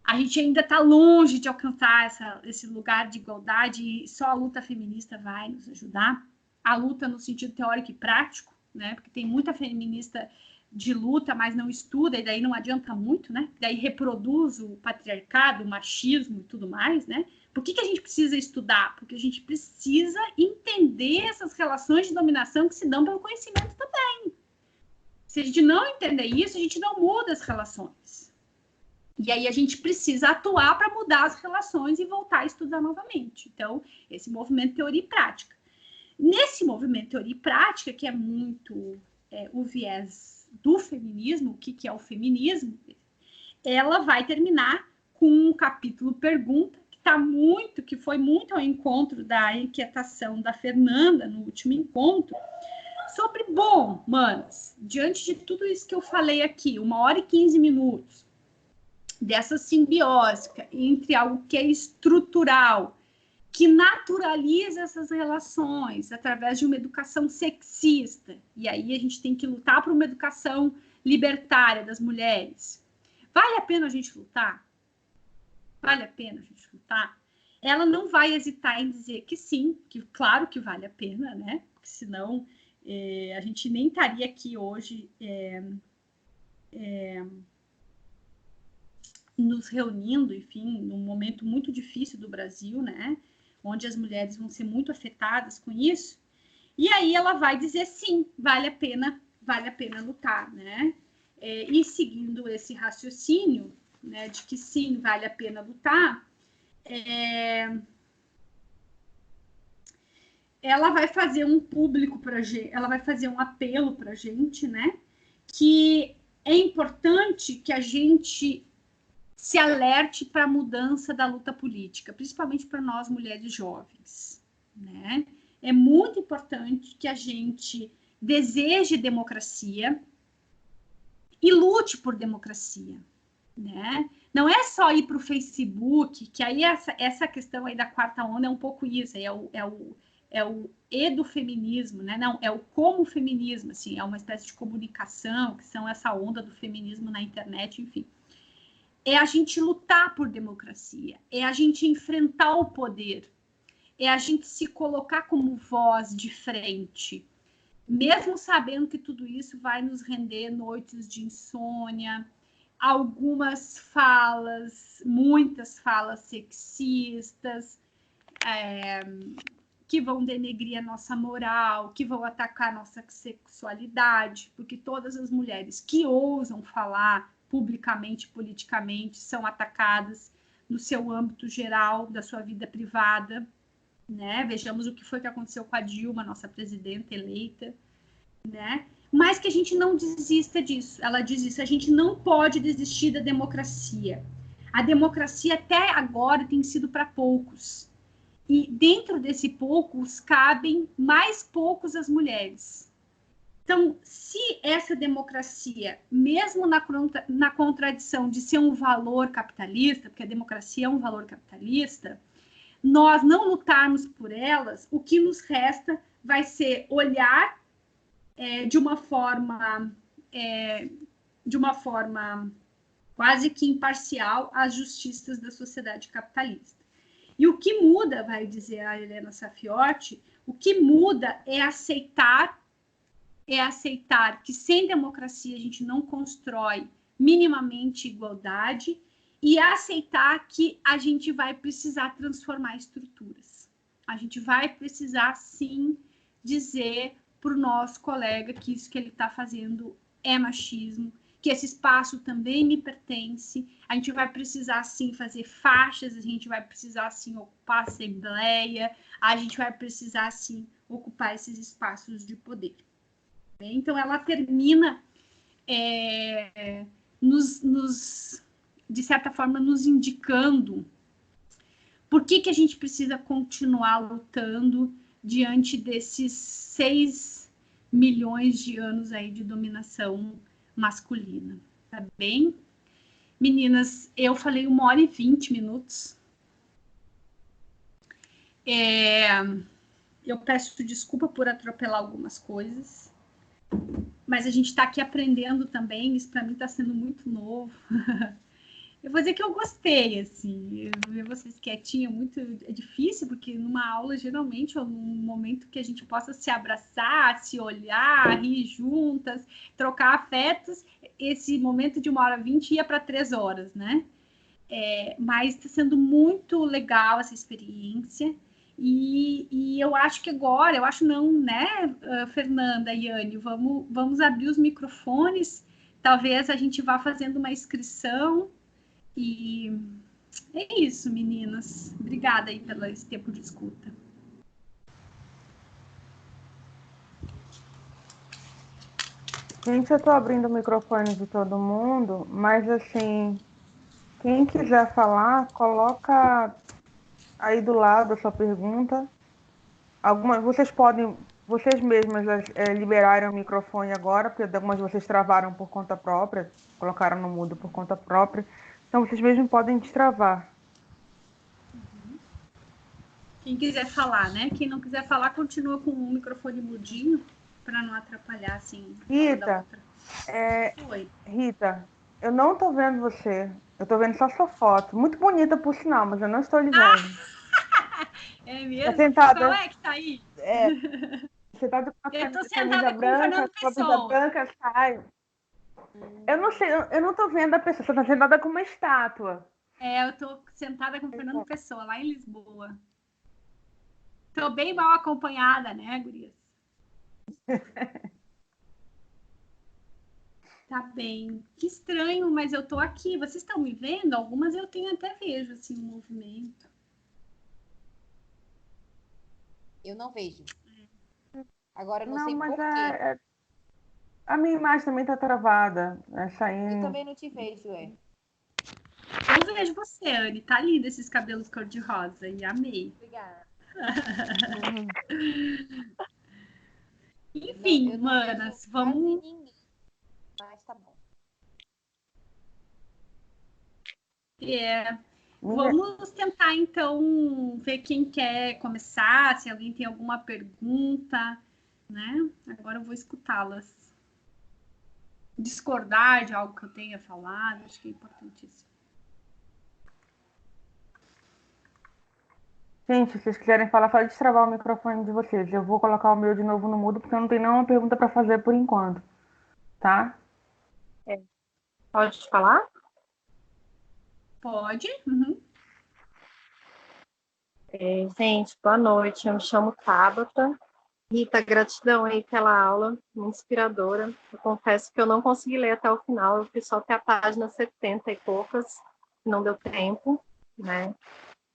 A gente ainda está longe de alcançar esse lugar de igualdade e só a luta feminista vai nos ajudar. A luta no sentido teórico e prático, né? Porque tem muita feminista de luta, mas não estuda, e daí não adianta muito, né? Daí reproduz o patriarcado, o machismo e tudo mais, né? Por que a gente precisa estudar? Porque a gente precisa entender essas relações de dominação que se dão pelo conhecimento também. Se a gente não entender isso, a gente não muda as relações. E aí a gente precisa atuar para mudar as relações e voltar a estudar novamente. Então, esse movimento teoria e prática. Nesse movimento teoria e prática, que é muito o viés do feminismo, o que é o feminismo, ela vai terminar com um capítulo pergunta, que foi muito ao encontro da inquietação da Fernanda no último encontro, sobre, manas, diante de tudo isso que eu falei aqui, 1h e 15 minutos, dessa simbiose entre algo que é estrutural, que naturaliza essas relações através de uma educação sexista, e aí a gente tem que lutar por uma educação libertária das mulheres. Vale a pena a gente lutar? Vale a pena a gente lutar? Ela não vai hesitar em dizer que sim, que claro que vale a pena, né? Porque senão a gente nem estaria aqui hoje nos reunindo, enfim, num momento muito difícil do Brasil, né? Onde as mulheres vão ser muito afetadas com isso. E aí ela vai dizer sim, vale a pena lutar, né? E seguindo esse raciocínio, né, de que sim, vale a pena lutar, ela vai fazer um público para gente, ela vai fazer um apelo para a gente, né? Que é importante que a gente se alerte para a mudança da luta política, principalmente para nós mulheres jovens, né? É muito importante que a gente deseje democracia e lute por democracia, né? Não é só ir para o Facebook, que aí essa questão aí da quarta onda é um pouco isso, aí é o edufeminismo, né? Não, é o como feminismo, assim, é uma espécie de comunicação, que são essa onda do feminismo na internet, enfim. É a gente lutar por democracia, é a gente enfrentar o poder, é a gente se colocar como voz de frente, mesmo sabendo que tudo isso vai nos render noites de insônia, muitas falas sexistas, que vão denegrir a nossa moral, que vão atacar a nossa sexualidade, porque todas as mulheres que ousam falar publicamente, politicamente, são atacadas no seu âmbito geral da sua vida privada, né? Vejamos o que foi que aconteceu com a Dilma, nossa presidenta eleita, né? Mas que a gente não desista disso. Ela diz isso, a gente não pode desistir da democracia. A democracia até agora tem sido para poucos. E dentro desse poucos cabem mais poucos as mulheres. Então, se essa democracia, mesmo na contradição de ser um valor capitalista, porque a democracia é um valor capitalista, nós não lutarmos por elas, o que nos resta vai ser olhar de uma forma quase que imparcial as justiças da sociedade capitalista. E o que muda, vai dizer a Helena Saffioti, o que muda é aceitar que sem democracia a gente não constrói minimamente igualdade e aceitar que a gente vai precisar transformar estruturas. A gente vai precisar, sim, dizer para o nosso colega que isso que ele está fazendo é machismo, que esse espaço também me pertence. A gente vai precisar, sim, fazer faixas, a gente vai precisar, sim, ocupar a assembleia, a gente vai precisar, sim, ocupar esses espaços de poder. Então, ela termina de certa forma, nos indicando por que a gente precisa continuar lutando diante desses 6 milhões de anos aí de dominação masculina. Tá bem? Meninas, eu falei 1h20. Eu peço desculpa por atropelar algumas coisas, mas a gente está aqui aprendendo também, isso para mim está sendo muito novo. Eu vou dizer que eu gostei, assim, ver vocês quietinhos é difícil, porque numa aula, geralmente, é um momento que a gente possa se abraçar, se olhar, rir juntas, trocar afetos, esse momento de 1h20 ia para 3 horas, né? Mas está sendo muito legal essa experiência, e eu acho que agora, eu acho não, né, Fernanda e Yane, vamos abrir os microfones, talvez a gente vá fazendo uma inscrição. E é isso, meninas. Obrigada aí pelo esse tempo de escuta. Gente, eu estou abrindo o microfone de todo mundo, mas assim, quem quiser falar, coloca aí do lado a sua pergunta. Vocês mesmas liberaram o microfone agora, porque algumas de vocês travaram por conta própria, colocaram no mudo por conta própria. Então, vocês mesmos podem destravar. Quem quiser falar, né? Quem não quiser falar, continua com o microfone mudinho, para não atrapalhar, assim, Rita, Rita, eu não estou vendo você. Eu estou vendo só sua foto. Muito bonita, por sinal, mas eu não estou lhe vendo. É mesmo? Tá sentada. Qual é que tá aí? Você tá com a Eu tô sentada com o Fernando camisa branca, sai. Eu não sei, eu não tô vendo a pessoa. Você tá sentada com uma estátua. Eu tô sentada com o Fernando Pessoa, lá em Lisboa. Tô bem mal acompanhada, né, gurias? Tá bem. Que estranho, mas eu tô aqui. Vocês estão me vendo? Algumas eu tenho até vejo, assim, o movimento. Eu não vejo. Agora, eu não sei mas por quê. a minha imagem também tá travada. Eu também não te vejo, Eu vejo você, Anne. Tá lindo esses cabelos cor-de-rosa. E amei. Obrigada. Enfim, manas, vamos... Ninguém, mas tá bom. Vamos tentar, então, ver quem quer começar, se alguém tem alguma pergunta, né? Agora eu vou escutá-las. Discordar de algo que eu tenha falado, acho que é importantíssimo. Gente, se vocês quiserem falar, só destravar o microfone de vocês. Eu vou colocar o meu de novo no mudo, porque eu não tenho nenhuma pergunta para fazer por enquanto. Tá? Pode falar? Pode? Uhum. Gente, boa noite. Eu me chamo Tabata. Rita, gratidão aí pela aula, muito inspiradora. Eu confesso que eu não consegui ler até o final, eu fui só até a página 70 e poucas, não deu tempo, né?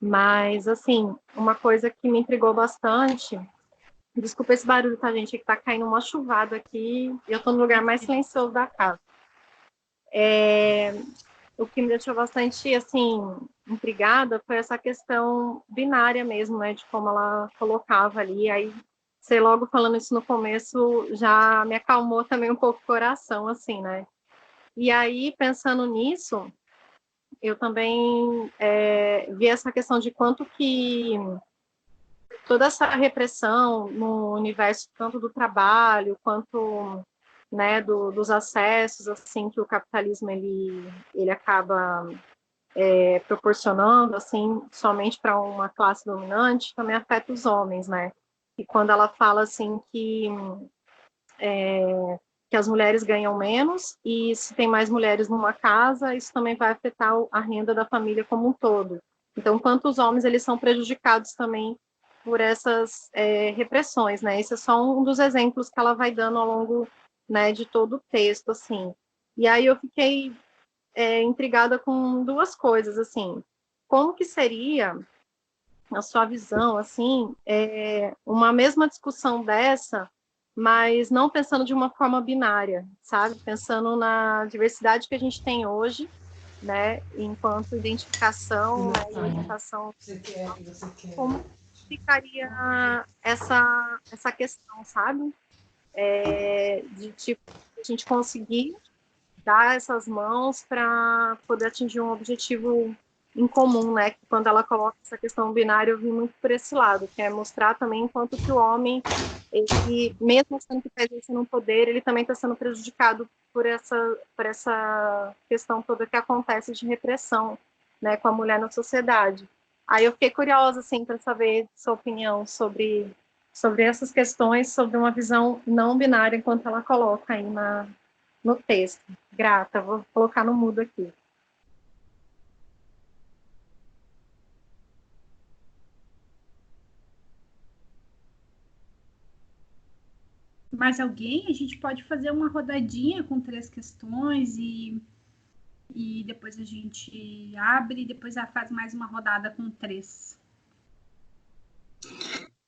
Mas, assim, uma coisa que me intrigou bastante, desculpa esse barulho, tá, gente? É que tá caindo uma chuvada aqui e eu tô no lugar mais silencioso da casa. O que me deixou bastante, assim, intrigada foi essa questão binária mesmo, né, de como ela colocava ali, aí, sei logo falando isso no começo, já me acalmou também um pouco o coração, assim, né. E aí, pensando nisso, eu também vi essa questão de quanto que toda essa repressão no universo tanto do trabalho quanto, né, dos acessos assim que o capitalismo ele acaba proporcionando assim somente para uma classe dominante também afeta os homens, né? E quando ela fala assim que as mulheres ganham menos e se tem mais mulheres numa casa, isso também vai afetar a renda da família como um todo. Então, quanto os homens eles são prejudicados também por essas repressões, né? Esse é só um dos exemplos que ela vai dando ao longo, né, de todo o texto, assim. E aí eu fiquei intrigada com duas coisas, assim. Como que seria, na sua visão, assim, uma mesma discussão dessa, mas não pensando de uma forma binária, sabe? Pensando na diversidade que a gente tem hoje, né? Enquanto identificação, né, e orientação, como ficaria essa questão, sabe? De tipo a gente conseguir dar essas mãos para poder atingir um objetivo em comum, né? Que quando ela coloca essa questão binária, eu vi muito por esse lado, que é mostrar também enquanto que o homem, ele, mesmo sendo que está exercendo um poder, ele também está sendo prejudicado por essa questão toda que acontece de repressão, né, com a mulher na sociedade. Aí eu fiquei curiosa, assim, para saber sua opinião sobre essas questões, sobre uma visão não binária, enquanto ela coloca aí no texto. Grata, vou colocar no mudo aqui. Mais alguém? A gente pode fazer uma rodadinha com 3 questões e depois a gente abre e depois faz mais uma rodada com 3.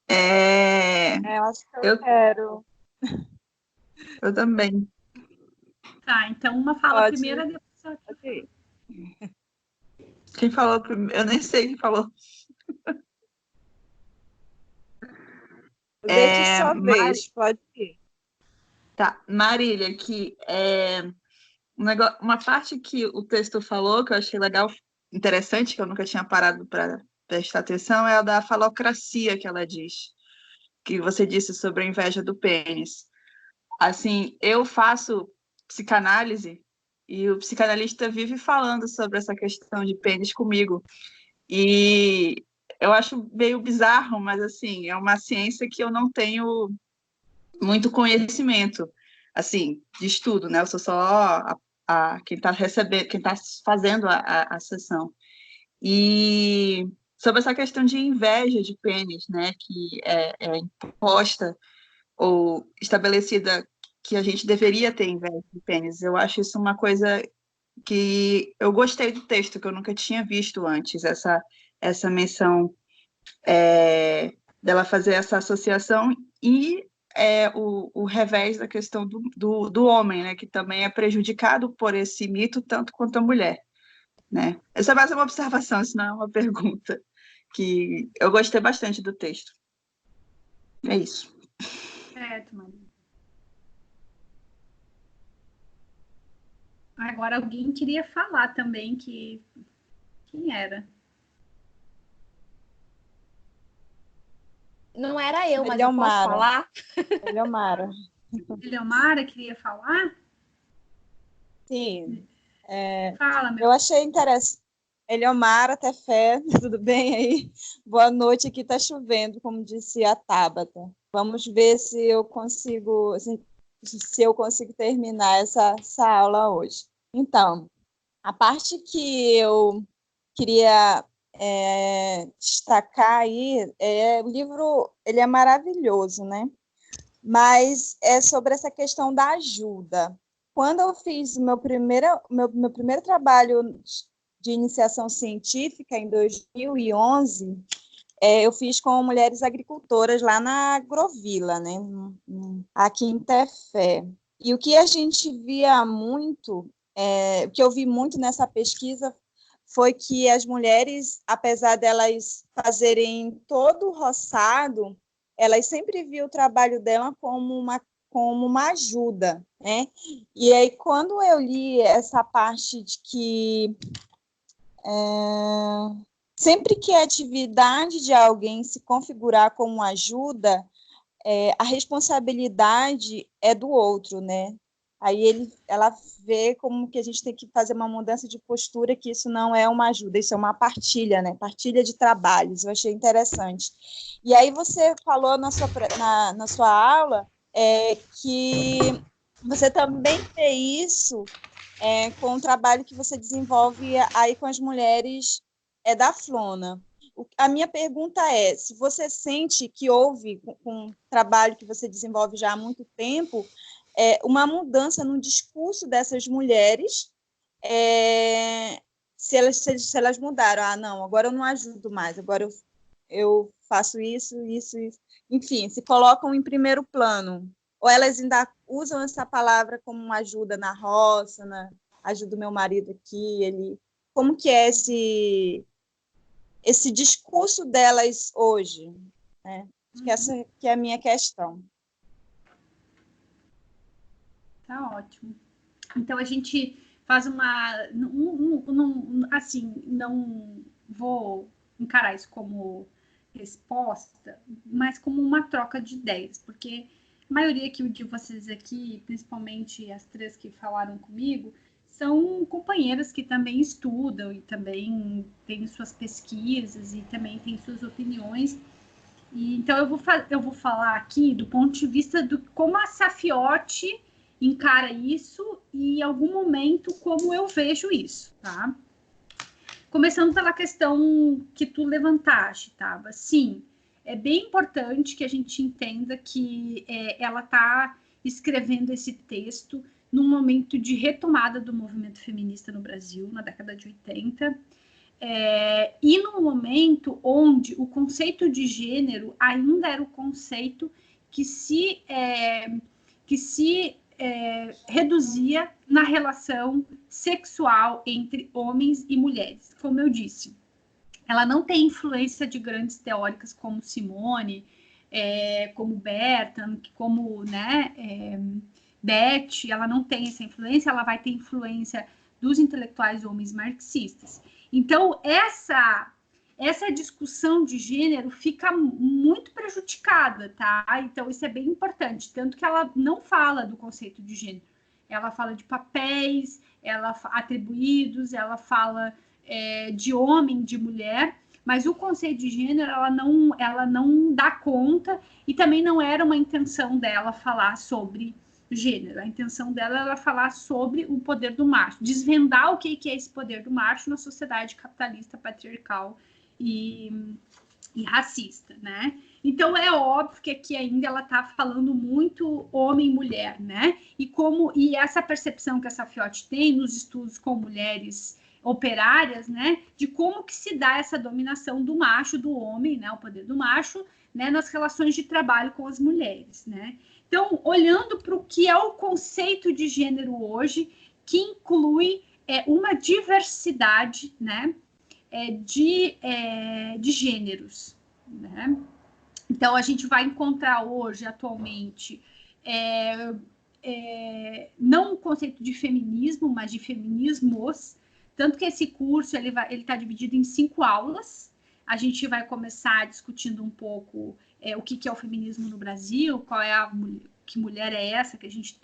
Eu acho que eu quero. Eu também. Tá, então uma fala Pode. primeiro, depois a outra. Ok. Quem falou primeiro? Eu nem sei quem falou. Deixa sua vez, pode ir. Tá, Marília, que uma parte que o texto falou, que eu achei legal, interessante, que eu nunca tinha parado para prestar atenção, é a da falocracia que ela diz, que você disse sobre a inveja do pênis. Assim, eu faço psicanálise e o psicanalista vive falando sobre essa questão de pênis comigo. E eu acho meio bizarro, mas assim, é uma ciência que eu não tenho muito conhecimento, assim, de estudo, né? Eu sou só quem está recebendo, quem está fazendo a sessão. E sobre essa questão de inveja de pênis, né? Que é imposta ou estabelecida que a gente deveria ter inveja de pênis. Eu acho isso uma coisa que eu gostei do texto, que eu nunca tinha visto antes, essa menção dela fazer essa associação e o revés da questão do homem, né, que também é prejudicado por esse mito tanto quanto a mulher, né? Essa é mais uma observação, isso não é uma pergunta, que eu gostei bastante do texto. É isso. Certo, Maria. Agora alguém queria falar também quem era? Não era eu, mas eu posso falar? Eliomara. Eleomara queria falar? Sim. Fala, meu. Eu achei interessante. Eliomara, Tefé, tudo bem aí? Boa noite, aqui está chovendo, como disse a Tabata. Vamos ver se eu consigo terminar essa aula hoje. Então, a parte que eu queria destacar aí, o livro ele é maravilhoso, né? Mas é sobre essa questão da ajuda. Quando eu fiz o meu primeiro trabalho de iniciação científica, em 2011, eu fiz com mulheres agricultoras lá na Agrovila, né? Aqui em Tefé. E o que a gente via muito, o que eu vi muito nessa pesquisa, foi que as mulheres, apesar delas fazerem todo o roçado, elas sempre viam o trabalho dela como uma ajuda, né? E aí, quando eu li essa parte de que sempre que a atividade de alguém se configurar como ajuda, a responsabilidade é do outro, né? Aí ela vê como que a gente tem que fazer uma mudança de postura, que isso não é uma ajuda, isso é uma partilha, né? Partilha de trabalhos, eu achei interessante. E aí você falou na sua aula que você também vê isso com o trabalho que você desenvolve aí com as mulheres da Flona. A minha pergunta é, se você sente que houve, com o trabalho que você desenvolve já há muito tempo, uma mudança no discurso dessas mulheres, se elas mudaram, não, agora eu não ajudo mais, agora eu faço isso, enfim, se colocam em primeiro plano, ou elas ainda usam essa palavra como uma ajuda na roça, ajuda o meu marido aqui, como que é esse discurso delas hoje, né? Acho que essa que é a minha questão. Tá ótimo. Então, a gente faz assim, não vou encarar isso como resposta, mas como uma troca de ideias, porque a maioria de vocês aqui, principalmente as três que falaram comigo, são companheiras que também estudam e também têm suas pesquisas e também têm suas opiniões. E, então, eu vou falar aqui do ponto de vista do como a Safiotti encara isso e, em algum momento, como eu vejo isso, tá? Começando pela questão que tu levantaste, Tava. Sim, é bem importante que a gente entenda que ela está escrevendo esse texto num momento de retomada do movimento feminista no Brasil, na década de 80, e num momento onde o conceito de gênero ainda era o conceito que se reduzia na relação sexual entre homens e mulheres. Como eu disse, ela não tem influência de grandes teóricas como Simone, como Berta, como Beth, ela não tem essa influência, ela vai ter influência dos intelectuais homens marxistas. Então, essa discussão de gênero fica muito prejudicada, tá? Então, isso é bem importante. Tanto que ela não fala do conceito de gênero. Ela fala de papéis, atribuídos, ela fala de homem, de mulher, mas o conceito de gênero, ela não dá conta e também não era uma intenção dela falar sobre gênero. A intenção dela era falar sobre o poder do macho, desvendar o que é esse poder do macho na sociedade capitalista, patriarcal e racista, né? Então é óbvio que aqui ainda ela está falando muito homem e mulher, né? E essa percepção que a Safiotti tem nos estudos com mulheres operárias, né? De como que se dá essa dominação do macho, do homem, né? O poder do macho, né? Nas relações de trabalho com as mulheres, né? Então, olhando para o que é o conceito de gênero hoje, que inclui uma diversidade, né? De gêneros, né? Então, a gente vai encontrar hoje, atualmente, não o conceito de feminismo, mas de feminismos, tanto que esse curso ele está dividido em 5 aulas. A gente vai começar discutindo um pouco o que é o feminismo no Brasil, que mulher é essa que a gente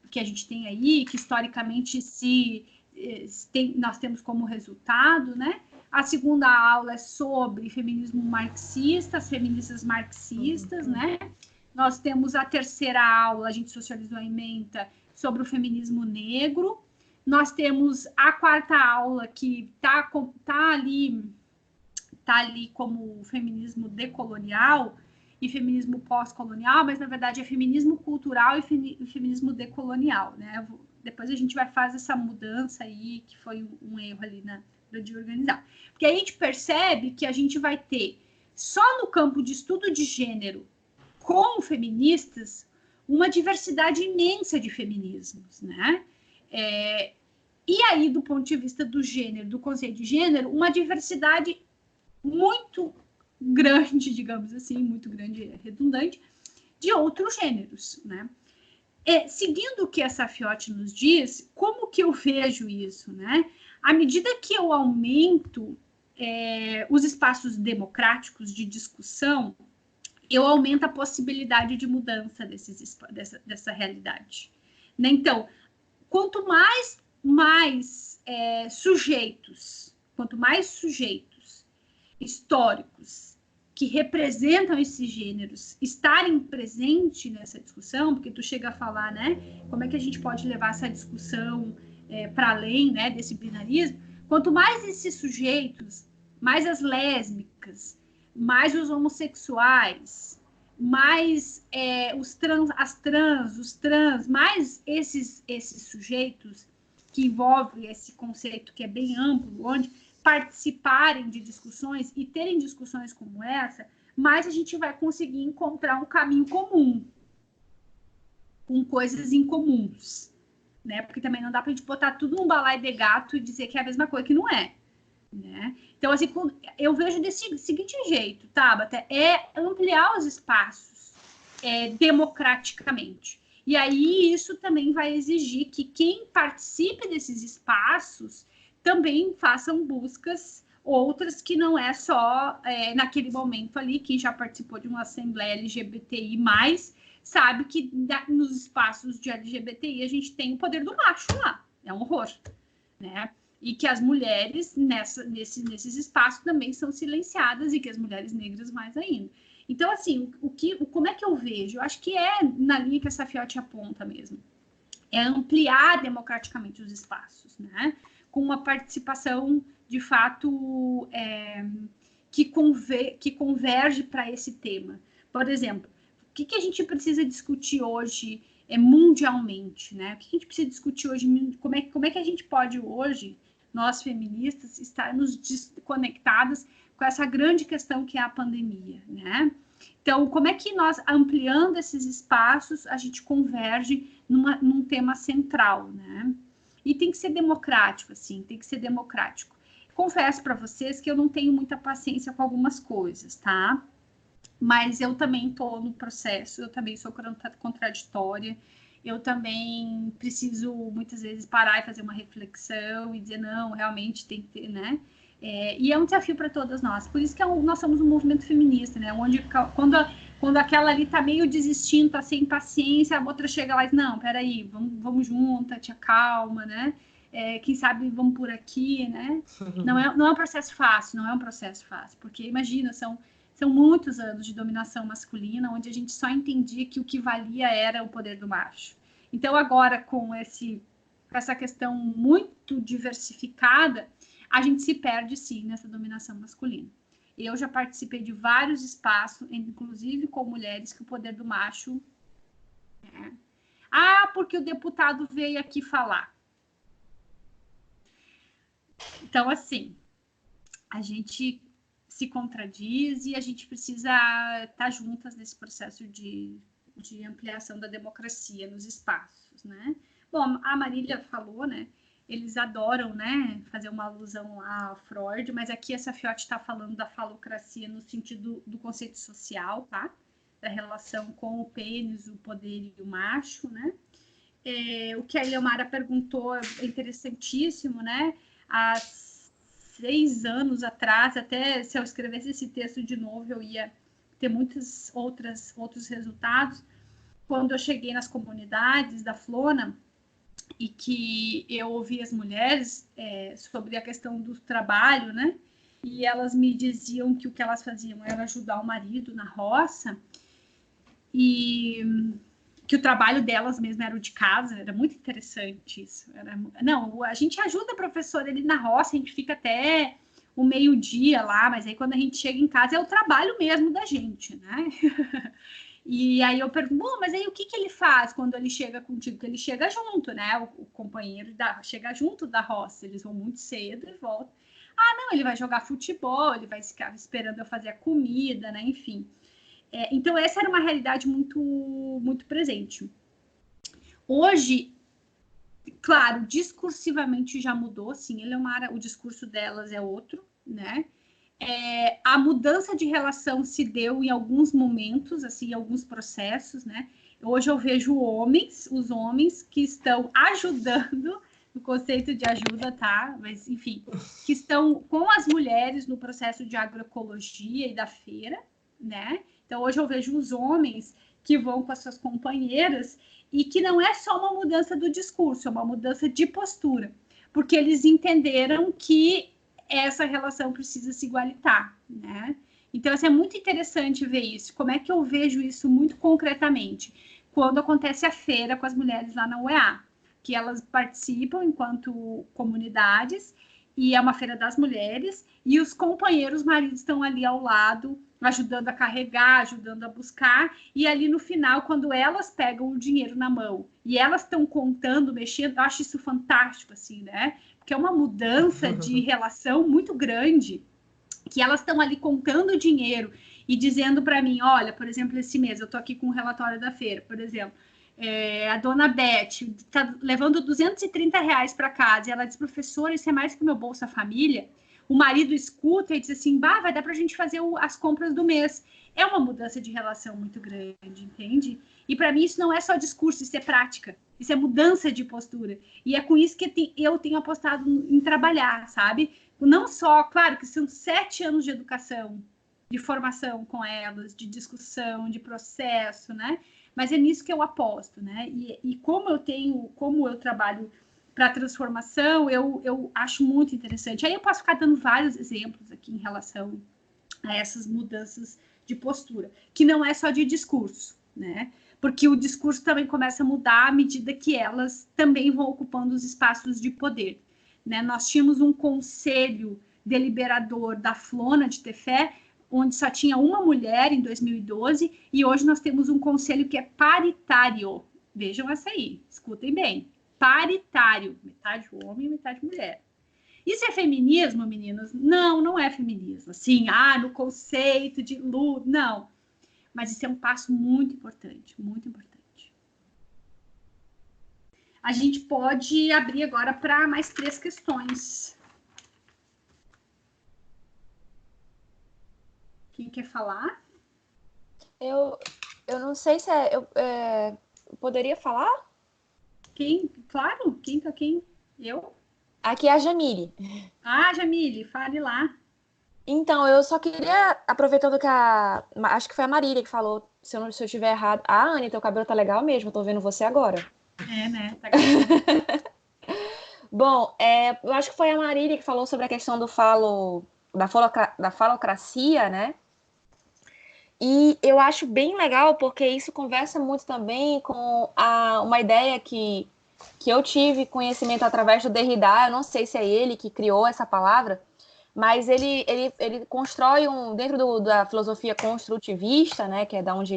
que a gente tem aí, que historicamente nós temos como resultado, né? A segunda aula é sobre feminismo marxista, as feministas marxistas, né? Nós temos a terceira aula, a gente socializou a ementa, sobre o feminismo negro. Nós temos a quarta aula, que tá ali como feminismo decolonial e feminismo pós-colonial, mas na verdade é feminismo cultural e feminismo decolonial, né? Depois a gente vai fazer essa mudança aí, que foi um erro ali de organizar. Porque aí a gente percebe que a gente vai ter, só no campo de estudo de gênero com feministas, uma diversidade imensa de feminismos, né? E aí, do ponto de vista do gênero, do conceito de gênero, uma diversidade muito grande, digamos assim, muito grande e redundante, de outros gêneros, né? Seguindo o que a Safiotti nos diz, como que eu vejo isso, né? À medida que eu aumento os espaços democráticos de discussão, eu aumento a possibilidade de mudança dessa realidade, né? Então, quanto mais sujeitos históricos que representam esses gêneros estarem presentes nessa discussão, porque tu chega a falar, né, como é que a gente pode levar essa discussão para além, né, desse binarismo, quanto mais esses sujeitos, mais as lésbicas, mais os homossexuais, mais os trans, mais esses sujeitos que envolvem esse conceito que é bem amplo, onde participarem de discussões e terem discussões como essa, mais a gente vai conseguir encontrar um caminho comum, com coisas incomuns, né? Porque também não dá para a gente botar tudo num balaio de gato e dizer que é a mesma coisa, que não é, né? Então, assim, eu vejo desse seguinte jeito, Tabata, ampliar os espaços democraticamente. E aí isso também vai exigir que quem participe desses espaços também façam buscas outras que não é só naquele momento ali, quem já participou de uma assembleia LGBTI+, sabe que nos espaços de LGBTI a gente tem o poder do macho lá, é um horror, né? E que as mulheres nesses espaços também são silenciadas e que as mulheres negras mais ainda. Então, assim, como é que eu vejo? Eu acho que é na linha que a Safiotti aponta mesmo. É ampliar democraticamente os espaços, né? Com uma participação, de fato, que converge para esse tema. Por exemplo, o que a gente precisa discutir hoje mundialmente, né? O que a gente precisa discutir hoje? Como é que a gente pode hoje, nós feministas, estarmos desconectadas com essa grande questão que é a pandemia, né? Então, como é que nós, ampliando esses espaços, a gente converge num tema central, né? E tem que ser democrático, assim, tem que ser democrático. Confesso para vocês que eu não tenho muita paciência com algumas coisas, tá? Mas eu também estou no processo, eu também sou contraditória, eu também preciso, muitas vezes, parar e fazer uma reflexão e dizer, não, realmente tem que ter, né? E é um desafio para todas nós. Por isso que nós somos um movimento feminista, né? Onde, quando aquela ali tá meio desistindo, tá sem paciência, a outra chega lá e diz, não, peraí, vamos juntas, te acalma, né? Quem sabe vamos por aqui, né? Não é um processo fácil, porque imagina, são muitos anos de dominação masculina, onde a gente só entendia que o que valia era o poder do macho. Então, agora, com essa questão muito diversificada, a gente se perde, sim, nessa dominação masculina. Eu já participei de vários espaços, inclusive com mulheres, que o poder do macho... porque o deputado veio aqui falar. Então, assim, a gente se contradiz e a gente precisa estar juntas nesse processo de ampliação da democracia nos espaços, né? Bom, a Marília falou, né? Eles adoram, né, fazer uma alusão a Freud, mas aqui a Safiotti está falando da falocracia no sentido do conceito social, tá? Da relação com o pênis, o poder e o macho, né? O que a Eliomara perguntou é interessantíssimo, né? Há 6 anos atrás, até se eu escrevesse esse texto de novo, eu ia ter muitos outros resultados. Quando eu cheguei nas comunidades da Flona, e que eu ouvi as mulheres sobre a questão do trabalho, né? E elas me diziam que o que elas faziam era ajudar o marido na roça. E que o trabalho delas mesmo era o de casa, era muito interessante isso. Não, a gente ajuda a professora ali na roça, a gente fica até o meio-dia lá, mas aí quando a gente chega em casa é o trabalho mesmo da gente, né? E aí eu pergunto, mas aí o que ele faz quando ele chega contigo? Porque ele chega junto, né? O companheiro chega junto da roça, eles vão muito cedo e voltam. Ah, não, ele vai jogar futebol, ele vai ficar esperando eu fazer a comida, né? Enfim. Então, essa era uma realidade muito, muito presente. Hoje, claro, discursivamente já mudou, sim, o discurso delas é outro, né? A mudança de relação se deu em alguns momentos, assim, em alguns processos, né? Hoje eu vejo os homens que estão ajudando, no conceito de ajuda, tá? Mas, enfim, que estão com as mulheres no processo de agroecologia e da feira, né? Então, hoje eu vejo os homens que vão com as suas companheiras e que não é só uma mudança do discurso, é uma mudança de postura, porque eles entenderam que essa relação precisa se igualitar, né? Então, assim, é muito interessante ver isso. Como é que eu vejo isso muito concretamente? Quando acontece a feira com as mulheres lá na UEA, que elas participam enquanto comunidades, e é uma feira das mulheres, e os companheiros maridos estão ali ao lado, ajudando a carregar, ajudando a buscar, e ali no final, quando elas pegam o dinheiro na mão, e elas estão contando, mexendo, eu acho isso fantástico, assim, né? Porque é uma mudança de relação muito grande, que elas estão ali contando o dinheiro e dizendo para mim, olha, por exemplo, esse mês, eu estou aqui com o relatório da feira, por exemplo, a dona Beth está levando R$230 para casa, e ela diz, professora, isso é mais que o meu Bolsa Família. O marido escuta e diz assim, vai dar para a gente fazer as compras do mês. É uma mudança de relação muito grande, entende? E para mim isso não é só discurso, isso é prática. Isso é mudança de postura. E é com isso que eu tenho apostado em trabalhar, sabe? Não só, claro que são 7 anos de educação, de formação com elas, de discussão, de processo, né? Mas é nisso que eu aposto, né? E como eu trabalho para transformação, eu acho muito interessante. Aí eu posso ficar dando vários exemplos aqui em relação a essas mudanças de postura, que não é só de discurso, né? Porque o discurso também começa a mudar à medida que elas também vão ocupando os espaços de poder, né? Nós tínhamos um conselho deliberador da Flona de Tefé, onde só tinha uma mulher em 2012, e hoje nós temos um conselho que é paritário. Vejam essa aí, escutem bem. Paritário, metade homem, metade mulher. Isso é feminismo, meninas? Não, não é feminismo. Assim, no conceito de luta, não. Mas isso é um passo muito importante, muito importante. A gente pode abrir agora para mais 3 questões. Quem quer falar? Eu não sei se eu poderia falar? Quem? Claro, quem? Eu? Aqui é a Jamile. Jamile, fale lá. Então, eu só queria, aproveitando que acho que foi a Marília que falou, se eu estiver errado. Anny, teu cabelo tá legal mesmo, eu tô vendo você agora. Né? Tá Bom, eu acho que foi a Marília que falou sobre a questão da falocracia, né? E eu acho bem legal, porque isso conversa muito também com uma ideia que eu tive conhecimento através do Derrida. Eu não sei se é ele que criou essa palavra, mas ele constrói dentro da filosofia construtivista, né, que é da onde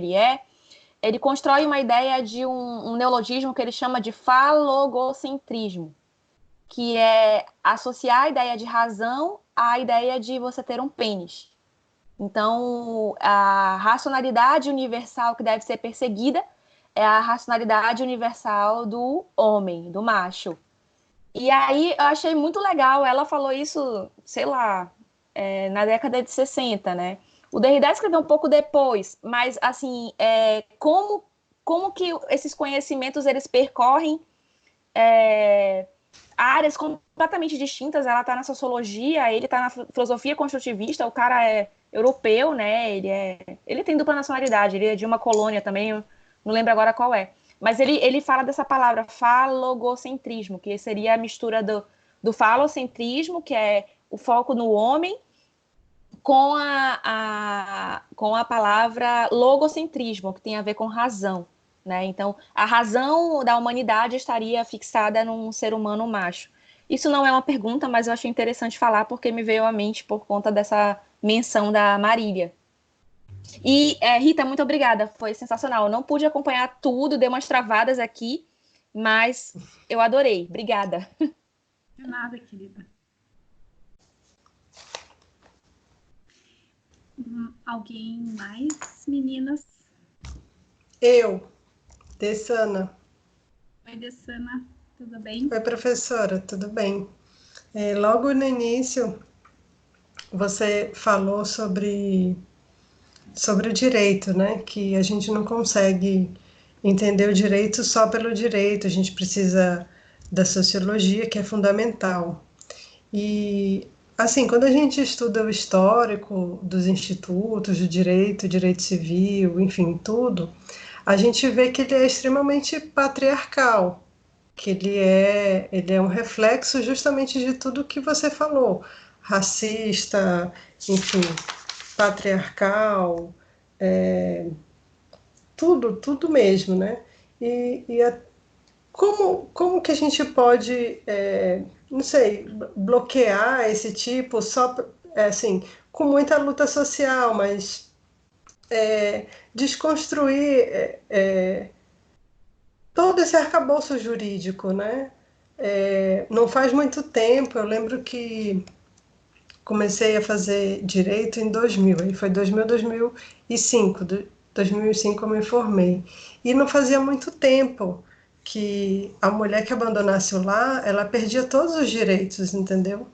ele constrói uma ideia de um neologismo que ele chama de falogocentrismo, que é associar a ideia de razão à ideia de você ter um pênis. Então, a racionalidade universal que deve ser perseguida é a racionalidade universal do homem, do macho. E aí, eu achei muito legal, ela falou isso, sei lá, na década de 60, né? O Derrida escreveu um pouco depois, mas, assim, como que esses conhecimentos, eles percorrem áreas completamente distintas. Ela está na sociologia, ele está na filosofia construtivista, o cara é europeu, né? Ele tem dupla nacionalidade, ele é de uma colônia também, eu não lembro agora qual é. Mas ele fala dessa palavra, falogocentrismo, que seria a mistura do falocentrismo, que é o foco no homem, com a palavra logocentrismo, que tem a ver com razão. né? Então, a razão da humanidade estaria fixada num ser humano macho. Isso não é uma pergunta, mas eu achei interessante falar porque me veio à mente por conta dessa menção da Marília. E, Rita, muito obrigada, foi sensacional. Eu não pude acompanhar tudo, dei umas travadas aqui, mas eu adorei. Obrigada. De nada, querida. Alguém mais, meninas? Eu, Dessana. Oi, Dessana, tudo bem? Oi, professora, tudo bem? Logo no início, você falou sobre o direito, né? Que a gente não consegue entender o direito só pelo direito, a gente precisa da sociologia, que é fundamental. E, assim, quando a gente estuda o histórico dos institutos de direito, direito civil, enfim, tudo, a gente vê que ele é extremamente patriarcal, que ele é um reflexo justamente de tudo que você falou, racista, enfim, patriarcal, tudo mesmo, né? Como que a gente pode, não sei, bloquear esse tipo só, assim, com muita luta social, mas desconstruir todo esse arcabouço jurídico, né? Não faz muito tempo, eu lembro que comecei a fazer direito em 2000, aí foi 2000, 2005, 2005 eu me formei. E não fazia muito tempo que a mulher que abandonasse o lar, ela perdia todos os direitos, entendeu?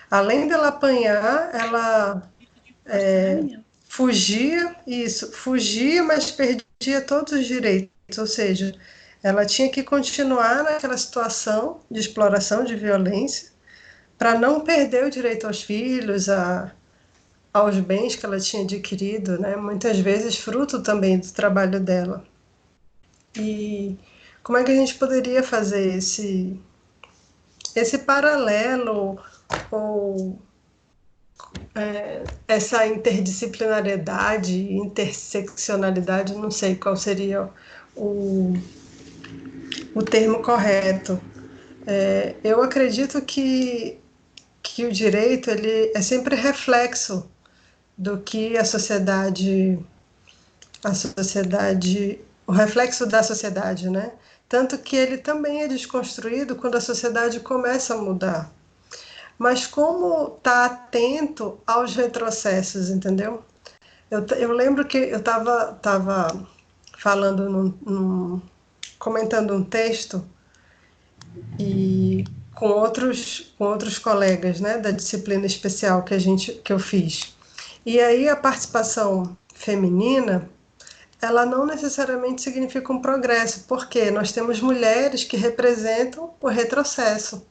Além dela apanhar, ela fugia, mas perdia todos os direitos, ou seja, ela tinha que continuar naquela situação de exploração, de violência, para não perder o direito aos filhos, aos bens que ela tinha adquirido, né? Muitas vezes fruto também do trabalho dela. E como é que a gente poderia fazer esse paralelo ou essa interdisciplinariedade, interseccionalidade, não sei qual seria o, o termo correto. Eu acredito que o direito ele é sempre reflexo do que o reflexo da sociedade, né? Tanto que ele também é desconstruído quando a sociedade começa a mudar. Mas como estar atento aos retrocessos, entendeu? Eu lembro que eu estava falando, comentando um texto e com outros colegas, né, da disciplina especial que eu fiz. E aí a participação feminina, ela não necessariamente significa um progresso, porque nós temos mulheres que representam o retrocesso.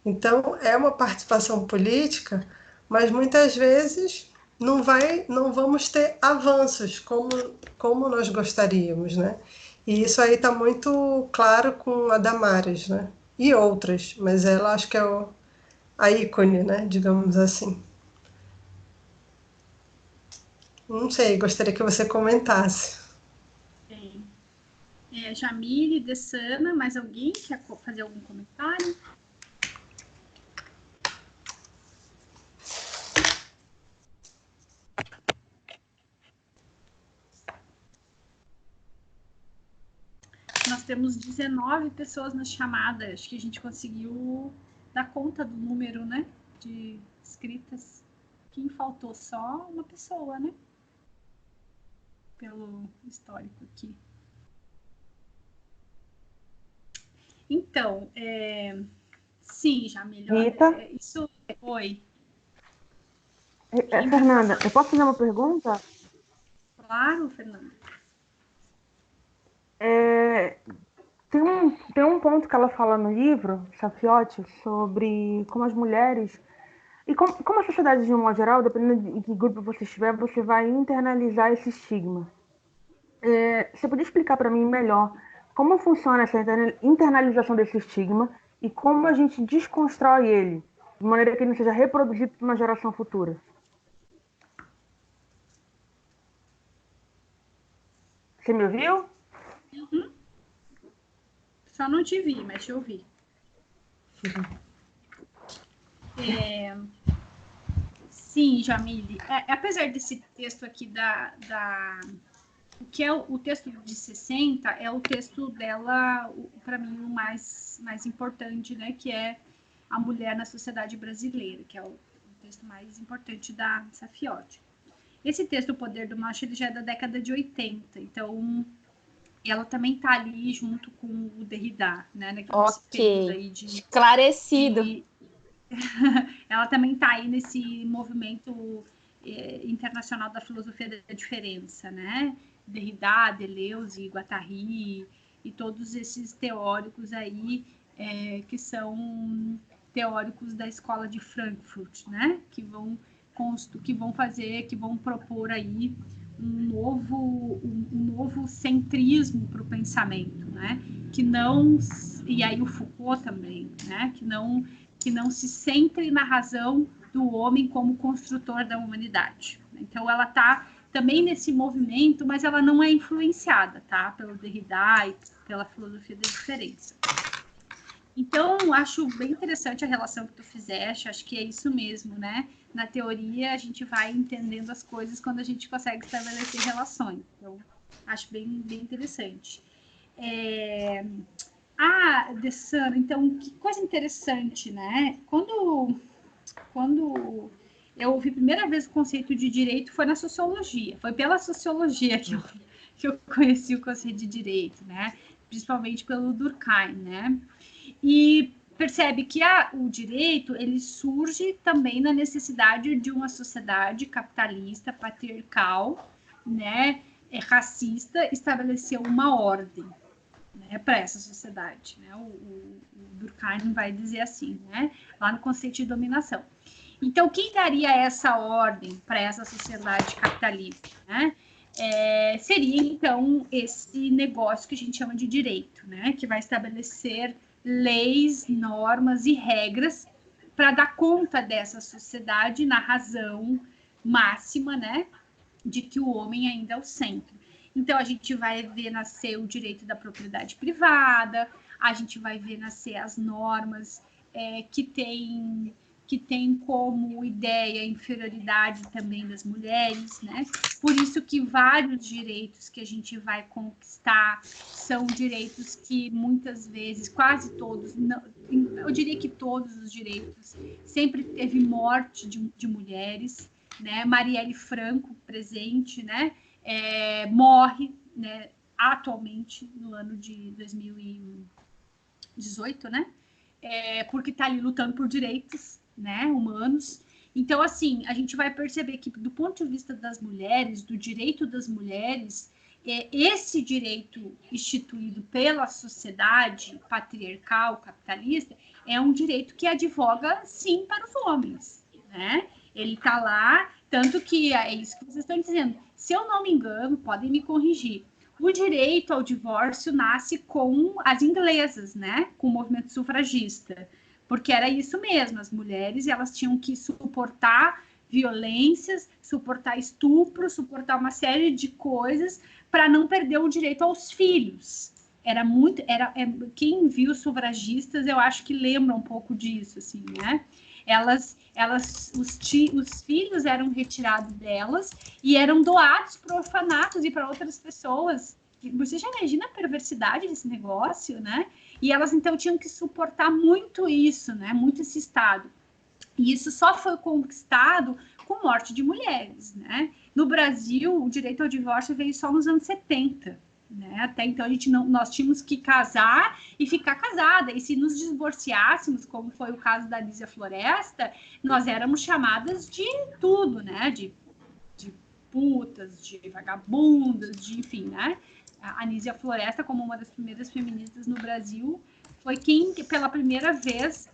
Então, é uma participação política, mas muitas vezes não vamos ter avanços como nós gostaríamos, né? E isso aí está muito claro com a Damares, né? E outras, mas ela acho que é a ícone, né? Digamos assim. Não sei, gostaria que você comentasse. Bem, Jamile, Dessana, mais alguém quer fazer algum comentário? Nós temos 19 pessoas nas chamadas. Acho que a gente conseguiu dar conta do número, né? De inscritas. Quem faltou? Só uma pessoa, né? Pelo histórico aqui. Então, sim, já melhor. Rita? Isso. Oi. Fernanda, eu posso fazer uma pergunta? Claro, Fernanda. Tem um ponto que ela fala no livro, Safiotti, sobre como as mulheres. E como a sociedade, de um modo geral, dependendo de que grupo você estiver, você vai internalizar esse estigma. Você podia explicar para mim melhor como funciona essa internalização desse estigma e como a gente desconstrói ele, de maneira que ele não seja reproduzido por uma geração futura? Você me ouviu? Uhum. Só não te vi, mas te ouvi. Sim, Jamile. Apesar desse texto aqui o que é o texto de 60 é o texto dela, para mim, o mais importante, né? Que é A Mulher na Sociedade Brasileira, que é o texto mais importante da Saffioti. Esse texto, O Poder do Macho, ele já é da década de 80, então ela também está ali junto com o Derrida, né? Ok, aí esclarecido. Ela também está aí nesse movimento internacional da filosofia da diferença, né? Derrida, Deleuze, Guattari e todos esses teóricos aí que são teóricos da escola de Frankfurt, né? Que vão propor aí um novo centrismo para o pensamento, né? E aí o Foucault também, né? Que não se centre na razão do homem como construtor da humanidade. Então, ela está também nesse movimento, mas ela não é influenciada, tá? Pelo Derrida e pela filosofia da diferença. Então, acho bem interessante a relação que tu fizeste, acho que é isso mesmo, né? Na teoria, a gente vai entendendo as coisas quando a gente consegue estabelecer relações. Então, acho bem interessante. Dessana, então, que coisa interessante, né? Quando eu ouvi a primeira vez o conceito de direito foi na sociologia. Foi pela sociologia que eu conheci o conceito de direito, né? Principalmente pelo Durkheim, né? E percebe que o direito, ele surge também na necessidade de uma sociedade capitalista, patriarcal, né? Racista, estabeleceu uma ordem, né, para essa sociedade, né? O Durkheim vai dizer assim, né? Lá no conceito de dominação. Então, quem daria essa ordem para essa sociedade capitalista, né? Seria, então, esse negócio que a gente chama de direito, né? Que vai estabelecer leis, normas e regras para dar conta dessa sociedade na razão máxima, né? De que o homem ainda é o centro. Então, a gente vai ver nascer o direito da propriedade privada, a gente vai ver nascer as normas que tem como ideia a inferioridade também das mulheres, né? Por isso que vários direitos que a gente vai conquistar são direitos que muitas vezes, quase todos, não, eu diria que todos os direitos, sempre teve morte de mulheres, né? Marielle Franco, presente, né? Morre, né? Atualmente, no ano de 2018, né? Porque está ali lutando por direitos, né, humanos. Então, assim, a gente vai perceber que, do ponto de vista das mulheres, do direito das mulheres, esse direito instituído pela sociedade patriarcal, capitalista, é um direito que advoga, sim, para os homens, né? Ele está lá, tanto que é isso que vocês estão dizendo. Se eu não me engano, podem me corrigir, o direito ao divórcio nasce com as inglesas, né? Com o movimento sufragista, porque era isso mesmo, as mulheres elas tinham que suportar violências, suportar estupro, suportar uma série de coisas para não perder o direito aos filhos. Quem viu sufragistas, eu acho que lembra um pouco disso, assim, né? Os filhos eram retirados delas e eram doados para orfanatos e para outras pessoas. Você já imagina a perversidade desse negócio, né? E elas, então, tinham que suportar muito isso, né? Muito esse estado. E isso só foi conquistado com morte de mulheres, né? No Brasil, o direito ao divórcio veio só nos anos 70. Né? Até então nós tínhamos que casar e ficar casada, e se nos divorciássemos, como foi o caso da Anísia Floresta, nós éramos chamadas de tudo, né? De putas, de vagabundas, de enfim, né? A Anísia Floresta, como uma das primeiras feministas no Brasil, foi quem pela primeira vez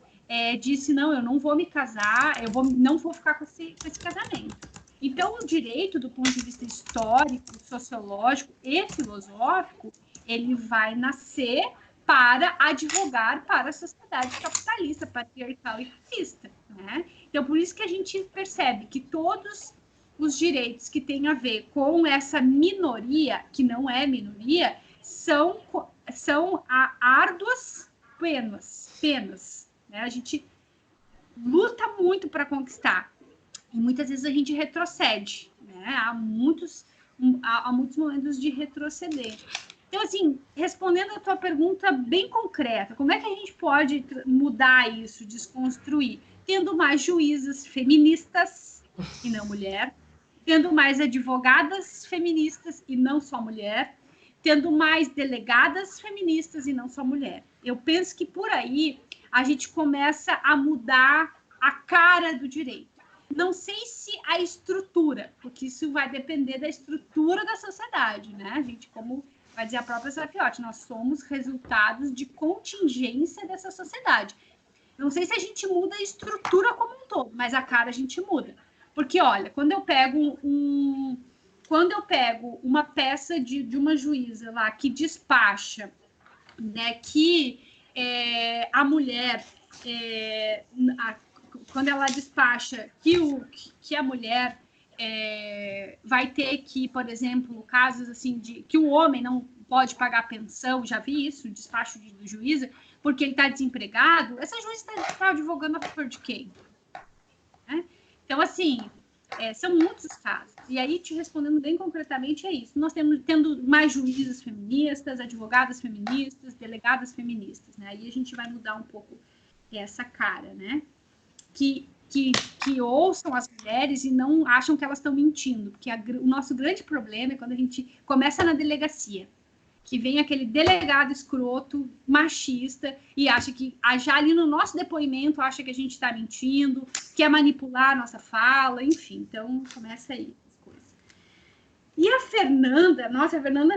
disse, não, eu não vou me casar, não vou ficar com esse casamento. Então, o direito, do ponto de vista histórico, sociológico e filosófico, ele vai nascer para advogar para a sociedade capitalista, patriarcal e racista, né? Então, por isso que a gente percebe que todos os direitos que têm a ver com essa minoria, que não é minoria, são são árduas penas, né? A gente luta muito para conquistar e muitas vezes a gente retrocede, né? Há muitos momentos de retroceder. Então, assim, respondendo a tua pergunta bem concreta, como é que a gente pode mudar isso, desconstruir? Tendo mais juízas feministas e não mulher, tendo mais advogadas feministas e não só mulher, tendo mais delegadas feministas e não só mulher. Eu penso que por aí a gente começa a mudar a cara do direito. Não sei se a estrutura, porque isso vai depender da estrutura da sociedade, né? A gente, como vai dizer a própria Sarfiotti, nós somos resultados de contingência dessa sociedade. Não sei se a gente muda a estrutura como um todo, mas a cara a gente muda. Porque, olha, quando eu pego uma peça de uma juíza lá que despacha, né, que a mulher, quando ela despacha que a mulher vai ter que, por exemplo, casos assim de que o homem não pode pagar pensão, já vi isso, despacho do juíza, porque ele está desempregado, essa juíza está advogando a favor de quem? Né? Então, assim, são muitos casos. E aí, te respondendo bem concretamente, é isso. Nós tendo mais juízes feministas, advogadas feministas, delegadas feministas, né? Aí a gente vai mudar um pouco essa cara, né? Que ouçam as mulheres e não acham que elas estão mentindo. Porque o nosso grande problema é quando a gente começa na delegacia, que vem aquele delegado escroto, machista, e acha que, já ali no nosso depoimento, acha que a gente está mentindo, quer manipular a nossa fala, enfim. Então, começa aí as coisas. E a Fernanda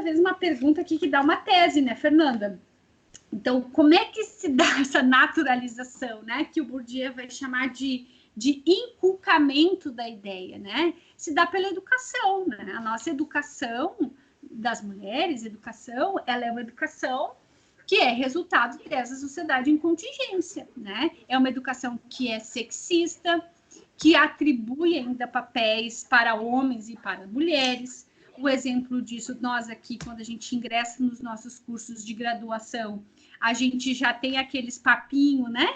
fez uma pergunta aqui que dá uma tese, né, Fernanda? Então, como é que se dá essa naturalização, né, que o Bourdieu vai chamar de inculcamento da ideia, né? Se dá pela educação, né? A nossa educação das mulheres, ela é uma educação que é resultado dessa sociedade em contingência, né? É uma educação que é sexista, que atribui ainda papéis para homens e para mulheres. O exemplo disso, nós aqui, quando a gente ingressa nos nossos cursos de graduação, a gente já tem aqueles papinhos, né?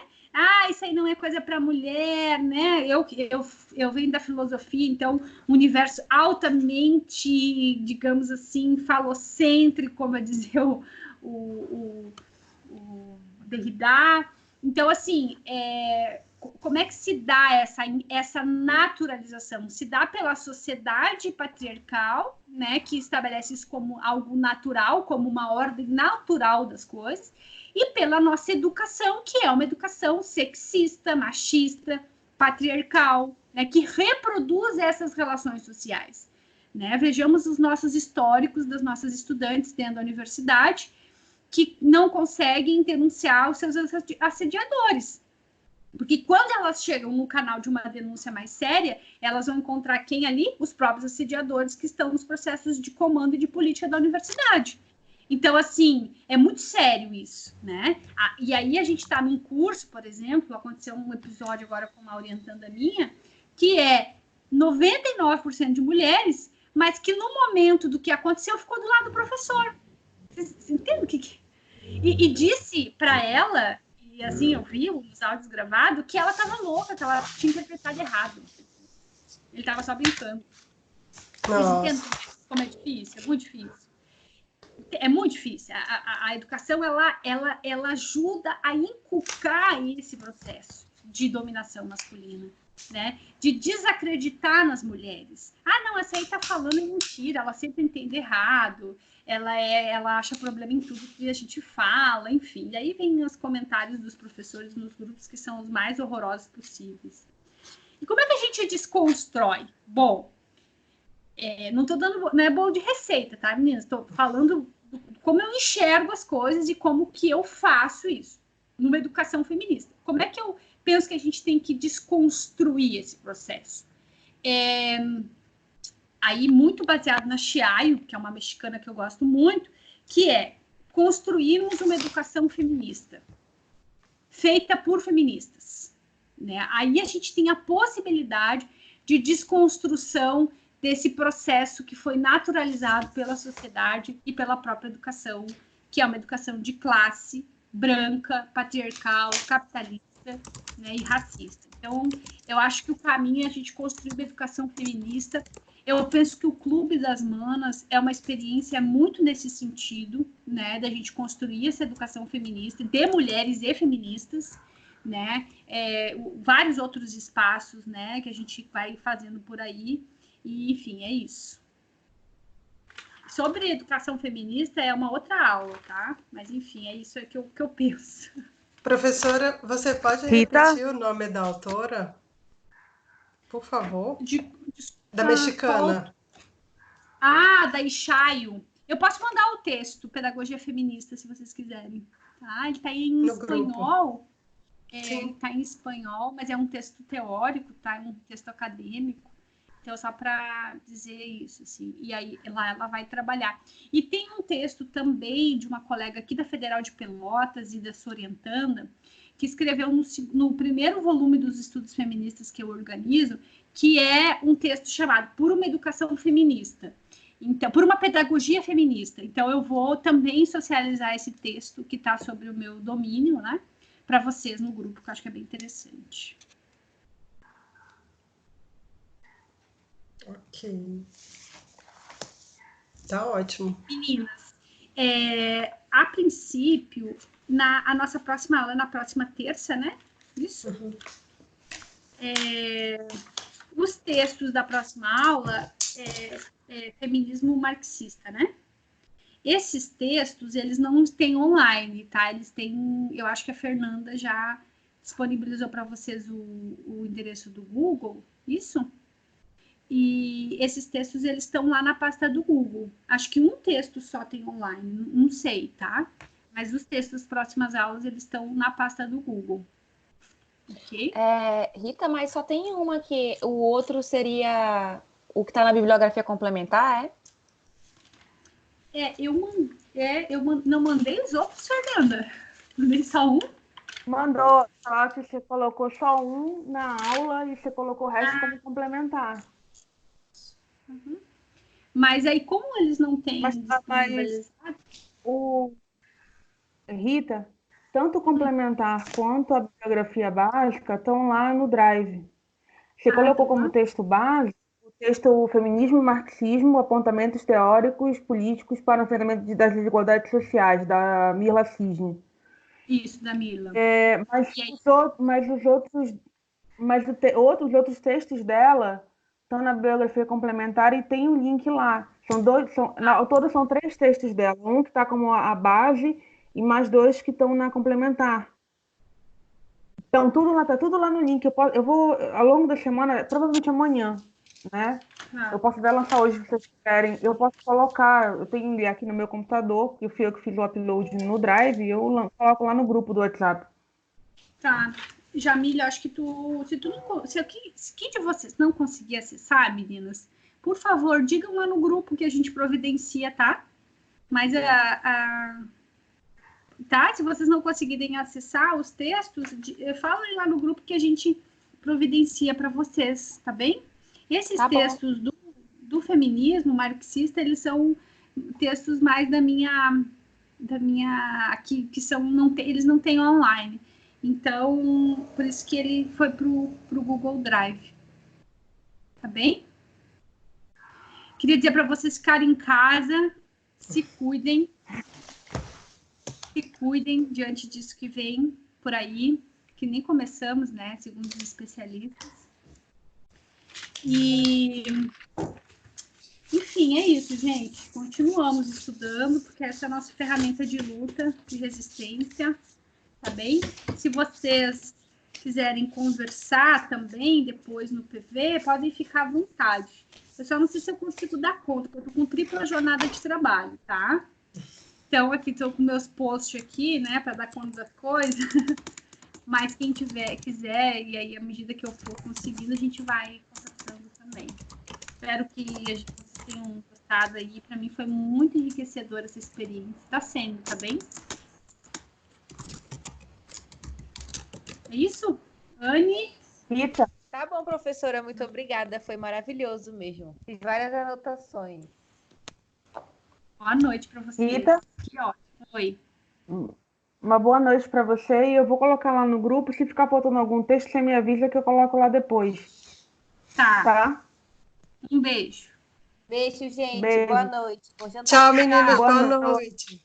Isso aí não é coisa para mulher, né? Eu venho da filosofia, então, um universo altamente, digamos assim, falocêntrico, como dizia o Derrida. Então, assim, como é que se dá essa naturalização? Se dá pela sociedade patriarcal, né, que estabelece isso como algo natural, como uma ordem natural das coisas, e pela nossa educação, que é uma educação sexista, machista, patriarcal, né, que reproduz essas relações sociais. Né? Vejamos os nossos históricos das nossas estudantes dentro da universidade, que não conseguem denunciar os seus assediadores. Porque quando elas chegam no canal de uma denúncia mais séria, elas vão encontrar quem ali? Os próprios assediadores que estão nos processos de comando e de política da universidade. Então, assim, é muito sério isso, né? E aí a gente está num curso, por exemplo, aconteceu um episódio agora com uma orientanda minha, que é 99% de mulheres, mas que no momento do que aconteceu ficou do lado do professor. Vocês entendem o que E disse para ela, e assim eu vi os áudios gravados, que ela estava louca, que ela tinha interpretado errado. Ele estava só brincando. Vocês entendem como é difícil? É muito difícil. É muito difícil. A educação, ela ajuda a inculcar esse processo de dominação masculina, né? De desacreditar nas mulheres. Não, essa aí tá falando mentira, ela sempre entende errado, ela acha problema em tudo que a gente fala, enfim. E aí vem os comentários dos professores nos grupos que são os mais horrorosos possíveis. E como é que a gente desconstrói? Bom, não é bolo de receita, tá, meninas? Estou falando como eu enxergo as coisas e como que eu faço isso numa educação feminista. Como é que eu penso que a gente tem que desconstruir esse processo? Aí, muito baseado na Chiayo, que é uma mexicana que eu gosto muito, que é construirmos uma educação feminista, feita por feministas. Né? Aí a gente tem a possibilidade de desconstrução desse processo que foi naturalizado pela sociedade e pela própria educação que é uma educação de classe, branca, patriarcal, capitalista, né, e racista. Então, eu acho que o caminho é a gente construir uma educação feminista. Eu penso que o Clube das Manas é uma experiência muito nesse sentido, né, da gente construir essa educação feminista, de mulheres e feministas, né, vários outros espaços, né, que a gente vai fazendo por aí, e, enfim, é isso. Sobre educação feminista é uma outra aula, tá? Mas, enfim, é isso que eu penso. Professora, você pode repetir o nome da autora? Por favor. Da mexicana. Da Ixaio. Eu posso mandar o texto, Pedagogia Feminista, se vocês quiserem. Tá? Ele está em espanhol. Ele está em espanhol, mas é um texto teórico, tá? É um texto acadêmico. Então, só para dizer isso, assim. E aí, lá ela vai trabalhar. E tem um texto também de uma colega aqui da Federal de Pelotas e da Sorientanda, que escreveu no primeiro volume dos estudos feministas que eu organizo, que é um texto chamado Por uma Educação Feminista. Então, por uma pedagogia feminista. Então, eu vou também socializar esse texto que está sobre o meu domínio, né? Para vocês no grupo, que eu acho que é bem interessante. Ok. Tá ótimo. Meninas, a princípio, a nossa próxima aula é na próxima terça, né? Isso? Uhum. Os textos da próxima aula feminismo marxista, né? Esses textos, eles não têm online, tá? Eles têm, eu acho que a Fernanda já disponibilizou para vocês o endereço do Google, isso? E esses textos, eles estão lá na pasta do Google. Acho que um texto só tem online, não sei, tá? Mas os textos das próximas aulas, eles estão na pasta do Google. Ok? Rita, mas só tem uma que o outro seria o que está na bibliografia complementar, eu não mandei os outros, Fernanda. Mandei só um. Mandou, só que você colocou só um na aula e você colocou o resto como complementar. Uhum. Mas aí, como eles não têm Mas Rita, tanto o complementar quanto a bibliografia básica estão lá no Drive. Você colocou como texto base o texto Feminismo e Marxismo, apontamentos teóricos políticos para o enfrentamento das desigualdades sociais, da Mirla Cisne. Isso, da Mirla. Outros textos dela estão na bibliografia complementar e tem um link lá. Ao todo são 3 textos dela. Um que está como a base e mais 2 que estão na complementar. Então, tá tudo lá no link. Eu vou, ao longo da semana, provavelmente amanhã, né? Eu posso até lançar hoje, se vocês quiserem. Eu posso colocar, eu tenho ele aqui no meu computador, que fui eu que fiz o upload no Drive, e eu coloco lá no grupo do WhatsApp. Tá. Jamília, acho que se quem de vocês não conseguir acessar, meninas, por favor, digam lá no grupo que a gente providencia, tá? Mas tá? Se vocês não conseguirem acessar os textos, falem lá no grupo que a gente providencia para vocês, tá bem? Esses textos do feminismo marxista, eles são textos mais da minha que são eles não têm online. Então, por isso que ele foi pro Google Drive. Tá bem? Queria dizer para vocês ficarem em casa, se cuidem diante disso que vem por aí, que nem começamos, né? Segundo os especialistas. E, enfim, é isso, gente. Continuamos estudando, porque essa é a nossa ferramenta de luta, de resistência. Tá bem? Se vocês quiserem conversar também depois no PV, podem ficar à vontade. Eu só não sei se eu consigo dar conta, porque eu tô com tripla jornada de trabalho, tá? Então, aqui estou com meus posts aqui, né, para dar conta das coisas. Mas quem quiser, e aí à medida que eu for conseguindo, a gente vai conversando também. Espero que vocês tenham gostado aí. Para mim foi muito enriquecedora essa experiência. Tá sendo, tá bem? É isso? Anne? Rita? Tá bom, professora, muito obrigada. Foi maravilhoso mesmo. Fiz várias anotações. Boa noite para vocês. Rita? Que ótimo. Oi. Uma boa noite para você e eu vou colocar lá no grupo. Se ficar faltando algum texto, você me avisa que eu coloco lá depois. Tá. Um beijo. Beijo, gente. Beijo. Boa noite. Bom jantar. Tchau, meninas. Boa Boa noite. noite.